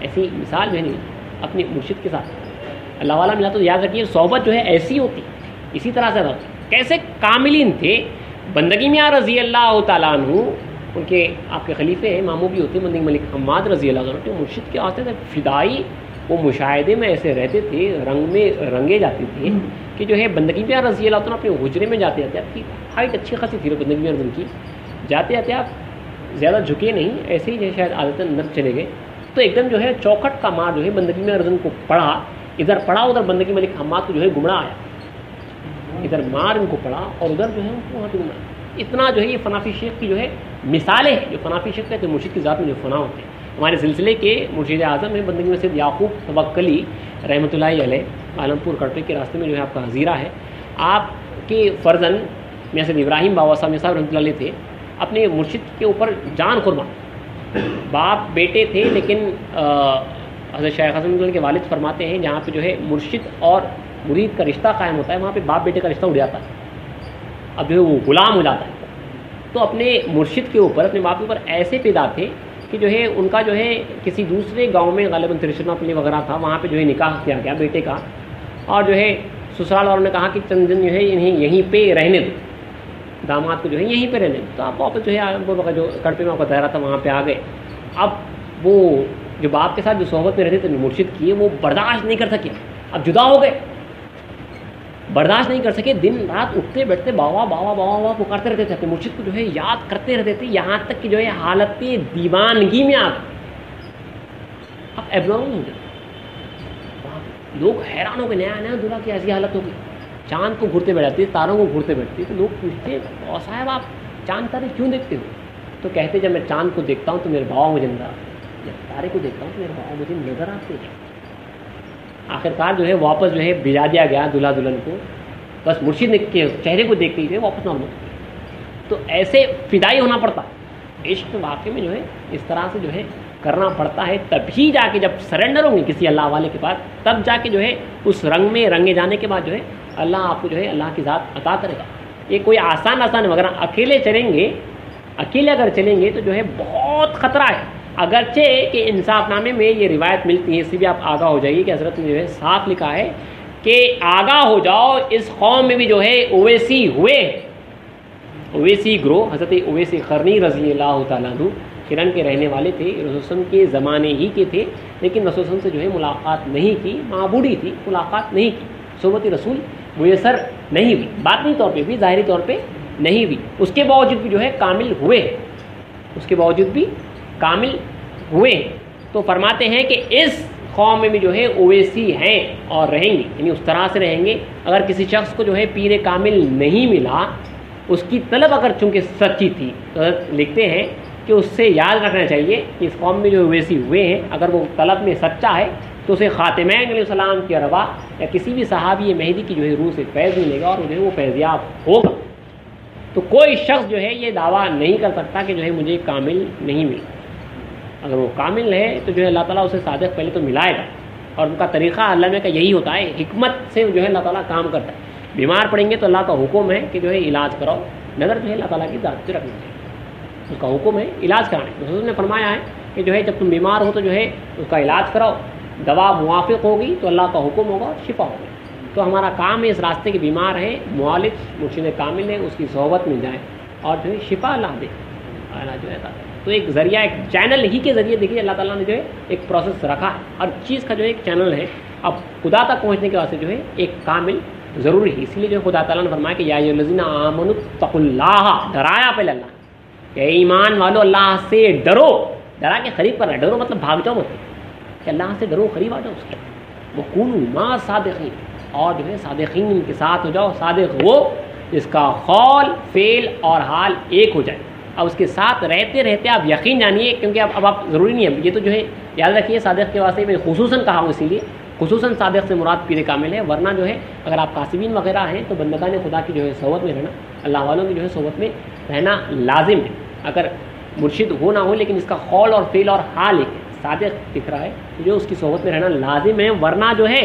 [SPEAKER 1] ایسی مثال جو ہے نہیں اپنے مرشد کے ساتھ اللہ والا ملا. تو یاد رکھیے صحبت جو ہے ایسی ہوتی، اسی طرح سے کیسے کاملین تھے. بندگی میاں رضی اللہ تعالیٰ عنہ، ان کے آپ کے خلیفے ہیں، ماموں بھی ہوتے بندگی ملک حماد رضی اللہ عنہ، مرشد کے آتے تھے فدائی، وہ مشاہدے میں ایسے رہتے تھے، رنگ میں رنگے جاتے تھے کہ جو ہے بندگی میاں رضی اللہ عنہ اپنے حجرے میں جاتے جاتے، آپ کی ہائٹ اچھی خاصی تھی بندگی میاں رضی کی، جاتے جاتے آپ زیادہ جھکے نہیں، ایسے ہی جو ہے شاید عادت اندر چلے گئے، تو ایک دم جو ہے چوکھٹ کا مار جو ہے بندگی میں ارزن کو پڑا، ادھر پڑا ادھر بندگی ملک حماد کو جو ہے گمراہ آیا، ادھر مار ان کو پڑا اور ادھر جو ہے وہاں پہ گمراہ۔ اتنا جو ہے یہ فنا فی شیخ کی جو ہے مثالیں ہیں، جو فنا فی شیخ کہتے ہیں مرشد کی ذات میں جو فنا ہوتے ہیں۔ ہمارے سلسلے کے مرشد اعظم ہیں بندگی میں سید یعقوب توکلی رحمۃ اللہ علیہ، عالمپور کٹوئی کے راستے میں جو ہے آپ کا حزیرہ ہے، آپ کے فرزند میاں سید ابراہیم بابا صاحب صاحب رحمۃ اللہ علیہ تھے، اپنے مرشد کے اوپر جان قربان، باپ بیٹے تھے، لیکن حضرت شیخ حسن اللہ کے والد فرماتے ہیں جہاں پہ جو ہے مرشد اور مرید کا رشتہ قائم ہوتا ہے وہاں پہ باپ بیٹے کا رشتہ اڑ جاتا ہے، اب جو ہے وہ غلام ہو جاتا ہے۔ تو اپنے مرشد کے اوپر، اپنے باپ کے اوپر ایسے پیدا تھے کہ جو ہے ان کا جو ہے کسی دوسرے گاؤں میں غالباً ترشناپلی وغیرہ تھا، وہاں پہ جو ہے نکاح کیا گیا بیٹے کا، اور جو ہے سسرال والوں نے کہا کہ چند دن جو ہے انہیں یہیں پہ رہنے دو، داماد کو جو ہے یہیں پہ رہنے دو، تو آپ واپس جو ہے جو کڑپے میں آپ کا دائرہ تھا وہاں پہ آ گئے۔ اب وہ جو باپ کے ساتھ جو صحبت میں رہتے تھے مرشد کی، وہ برداشت نہیں کر سکے، اب جدا ہو گئے، برداشت نہیں کر سکے، دن رات اٹھتے بیٹھتے باوا باوا باوا باوا پکارتے رہتے تھے، اپنے مرشد کو جو ہے یاد کرتے رہتے تھے، یہاں تک کہ جو ہے حالت دیوانگی میں آ گئے، اب ایبنارمل ہو گئے، لوگ حیران ہو گئے، نیا نیا دلہا کی ایسی حالت ہو گئی، چاند کو گھرتے بیٹھتے، تاروں کو گھرتے بیٹھتے، تو لوگ پوچھتے اور صاحب آپ چاند تارے کیوں دیکھتے ہو؟ تو کہتے جب میں چاند کو دیکھتا ہوں تو میرے بابا مجھے نظر آتے ہیں، جب تارے کو دیکھتا ہوں تو میرے بابا مجھے نظر آتے ہیں۔ آخرکار جو ہے واپس جو ہے بھجا دیا گیا دلہا دلہن کو، بس مرشد کے چہرے کو دیکھتے ہی واپس نارمل۔ تو ایسے فدائی ہونا پڑتا ہے، عشق واقعے میں جو ہے اس طرح سے جو ہے کرنا پڑتا ہے، تبھی جا کے جب سرنڈر ہوں گے کسی اللہ والے کے پاس، تب جا کے جو ہے اس رنگ میں رنگے جانے کے بعد جو ہے اللہ آپ کو جو ہے اللہ کی ذات عطا کرے گا۔ یہ کوئی آسان ہے، مگر اکیلے چلیں گے، اکیلے اگر چلیں گے تو جو ہے بہت خطرہ ہے۔ اگرچہ کہ انصاف نامے میں یہ روایت ملتی ہے، اس سے بھی آپ آگاہ ہو جائیے کہ حضرت نے جو ہے صاف لکھا ہے کہ آگاہ ہو جاؤ اس قوم میں بھی جو ہے اویسی ہوئے، اویسی گروہ، حضرت اویسی قرنی رضی اللہ تعالیٰ عنہ کرن کے رہنے والے تھے، رسول اللہ علیہ وسلم کے زمانے ہی کے تھے، لیکن رسول اللہ علیہ وسلم سے جو ہے ملاقات نہیں کی، معبودی تھی، ملاقات نہیں کی، صحبت رسول میسر نہیں ہوئی، باطنی طور پہ بھی ظاہری طور پہ نہیں ہوئی، اس کے باوجود بھی جو ہے کامل ہوئے، اس کے باوجود بھی کامل ہوئے۔ تو فرماتے ہیں کہ اس قوم میں بھی جو ہے اویسی ہیں اور رہیں گے، یعنی اس طرح سے رہیں گے۔ اگر کسی شخص کو جو ہے پیر کامل نہیں ملا، اس کی طلب اگر چونکہ سچی تھی، تو لکھتے ہیں کہ اس سے یاد رکھنا چاہیے کہ اس قوم میں جو اویسی ہوئے ہیں، اگر وہ طلب میں سچا ہے تو اسے خاتمین علیہ السلام کی ارواح یا کسی بھی صحابی مہدی کی جو ہے روح سے فیض ملے گا اور جو ہے وہ فیضیاب ہوگا۔ تو کوئی شخص جو ہے یہ دعویٰ نہیں کر سکتا کہ جو ہے مجھے کامل نہیں ملا، اگر وہ کامل ہے تو جو ہے اللہ تعالیٰ اسے صادق پہلے تو ملائے گا، اور ان کا طریقہ اللہ میں کا یہی ہوتا ہے، حکمت سے جو ہے اللہ تعالیٰ کام کرتا ہے۔ بیمار پڑیں گے تو اللہ کا حکم ہے کہ جو ہے علاج کراؤ، نظر جو ہے اللہ تعالیٰ کی ذات سے رکھنا چاہیے، اس کا حکم ہے علاج کرانے۔ رسول نے فرمایا ہے کہ جو ہے جب تم بیمار ہو تو جو ہے اس کا علاج کراؤ، دوا موافق ہوگی تو اللہ کا حکم ہوگا، شفا ہوگی۔ تو ہمارا کام ہے اس راستے کے بیمار ہیں، معالج مرشد کامل ہے، اس کی صحبت میں جائیں اور جو ہے شفا اللہ دے، اللہ جو ہے تو ایک ذریعہ، ایک چینل ہی کے ذریعے دیکھیے اللہ تعالیٰ نے جو ہے ایک پروسیس رکھا ہے، ہر چیز کا جو ہے ایک چینل ہے۔ اب خدا تک پہنچنے کے واسطے جو ہے ایک کامل ضروری ہے، اسی لیے جو خدا تعالیٰ نے فرمایا کہ یا ایھا الذین آمنوا اتقوا اللہ، ڈرایا پہلے اللہ کہ اے ایمان والو اللہ سے ڈرو، ڈرا کے قریب کرنا، ڈرو مطلب بھاگ جاؤ مت، کہ اللہ سے ڈرو، قریب آ جاؤ اس کے، وکونوا مع الصادقین، اور جو ہے صادقین کے ساتھ ہو جاؤ۔ صادق وہ جس کا قول فعل اور حال ایک ہو جائے، اب اس کے ساتھ رہتے رہتے آپ یقین جانیے، کیونکہ اب آپ ضروری نہیں ہے یہ تو جو ہے یاد رکھیے، صادق کے واسطے میں خصوصاً کہا ہوں، اسی لیے خصوصاً صادق سے مراد پیر کامل ہے، ورنہ جو ہے اگر آپ قاسمین وغیرہ ہیں تو بندگان خدا کی جو ہے صحبت میں رہنا، اللہ والوں کی جو ہے صحبت میں رہنا لازم ہے، اگر مرشد ہو نہ ہو لیکن اس کا قول اور فعل اور حال ایک ہے، صادق دکھ رہا ہے تو جو اس کی صحبت میں رہنا لازم ہے، ورنہ جو ہے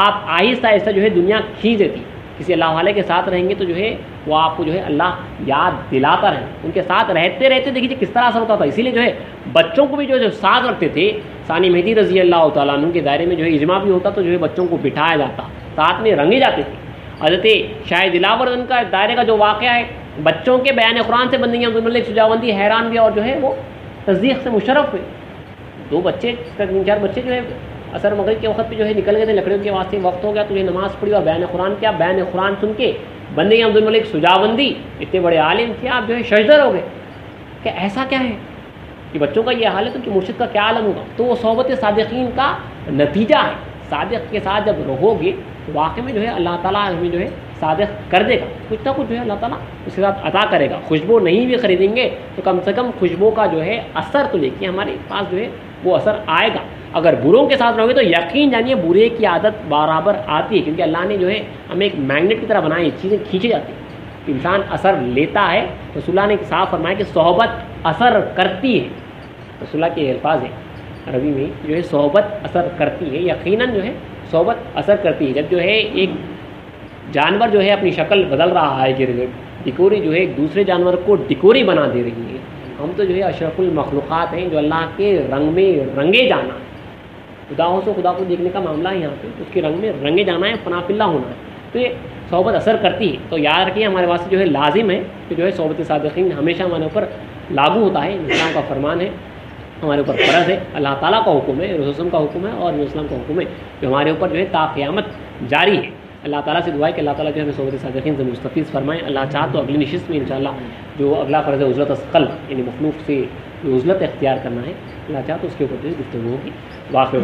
[SPEAKER 1] آپ آہستہ آہستہ جو ہے دنیا کھینچ دیتی۔ کسی اللہ والے کے ساتھ رہیں گے تو جو ہے وہ آپ کو جو ہے اللہ یاد دلاتا رہے، ان کے ساتھ رہتے رہتے دیکھیے کس طرح اثر ہوتا تھا۔ اسی لیے جو ہے بچوں کو بھی جو ساتھ رکھتے تھے، ثانی مہدی رضی اللہ تعالیٰ عنہ کے دائرے میں جو ہے اجماع بھی ہوتا تو جو ہے بچوں کو بٹھایا جاتا، ساتھ میں رنگے جاتے تھے۔ حضرت شاہ دلاور ان کا دائرے کا جو واقعہ ہے، بچوں کے بیان قرآن سے بندگی عبد الملک سجاوندی حیران بھی اور جو ہے وہ تصدیق سے مشرف ہوئے۔ دو بچے، تین چار بچے جو ہے اثر مغرب کے وقت پہ جو ہے نکل گئے تھے، لکڑیوں کے واسطے وقت ہو گیا تو یہ نماز پڑھی اور بیان قرآن کیا، بیان قرآن سن کے بندے عبد الملک سجاوندی اتنے بڑے عالم تھے، آپ جو ہے شجدر ہو گئے، کہ ایسا کیا ہے کہ بچوں کا یہ حال ہے تو کہ مرشد کا کیا عالم ہوگا. تو وہ صحبت صادقین کا نتیجہ ہے. صادق کے ساتھ جب رہو گے تو واقعی میں جو ہے اللہ تعالیٰ ہمیں جو ہے صادق کر دے گا, کچھ نہ کچھ جو ہے اللہ تعالیٰ اس کے ساتھ عطا کرے گا. خوشبو نہیں بھی خریدیں گے تو کم سے کم خوشبو کا جو ہے اثر تو دیکھیے ہمارے پاس جو ہے وہ اثر آئے گا. اگر بروں کے ساتھ رہو گے تو یقین جانیے برے کی عادت برابر آتی ہے, کیونکہ اللہ نے جو ہے ہمیں ایک میگنیٹ کی طرح بنائی, چیزیں کھینچی جاتی ہیں. انسان اثر لیتا ہے. رسول اللہ نے صاف فرمایا کہ صحبت اثر کرتی ہے. رسول اللہ کے الفاظ ہیں عربی میں جو ہے صحبت اثر کرتی ہے. یقیناً جو ہے صحبت اثر کرتی ہے. جب جو ہے ایک جانور جو ہے اپنی شکل بدل رہا ہے گرد گرد, ڈکوری جو ہے ایک دوسرے جانور کو ڈکوری بنا دے رہی ہے. ہم تو جو ہے اشرف المخلوقات ہیں جو اللہ کے رنگ میں رنگے جانا ہے. خداؤں سے خدا کو دیکھنے کا معاملہ ہے یہاں پہ, اس کے رنگ میں رنگے جانا ہے, پناہ فی اللہ ہونا ہے. تو یہ صحبت اثر کرتی ہے. تو یاد رکھیے ہمارے واسطے جو ہے لازم ہے کہ جو ہے صحبت صادقین ہمیشہ ہمارے اوپر لاگو ہوتا ہے. اسلام کا فرمان ہے, ہمارے اوپر فرض ہے. اللہ تعالیٰ کا حکم ہے, رسول وسلم کا حکم ہے, اور اسلام کا حکم ہے جو ہمارے اوپر جو ہے تا قیامت جاری ہے. اللہ تعالیٰ سے دعا ہے کہ اللہ تعالیٰ جو ہمیں صحبت صادقین سے مستفیض فرمائیں. اللہ چاہ تو اگلی نشست میں انشاءاللہ جو اگلا فرض ہے عزلت اثقل یعنی مخلوق سے جو عزلت اختیار کرنا ہے, اللہ چاہ تو اس کے اوپر جو ہے گفتگو ہوگی. واقع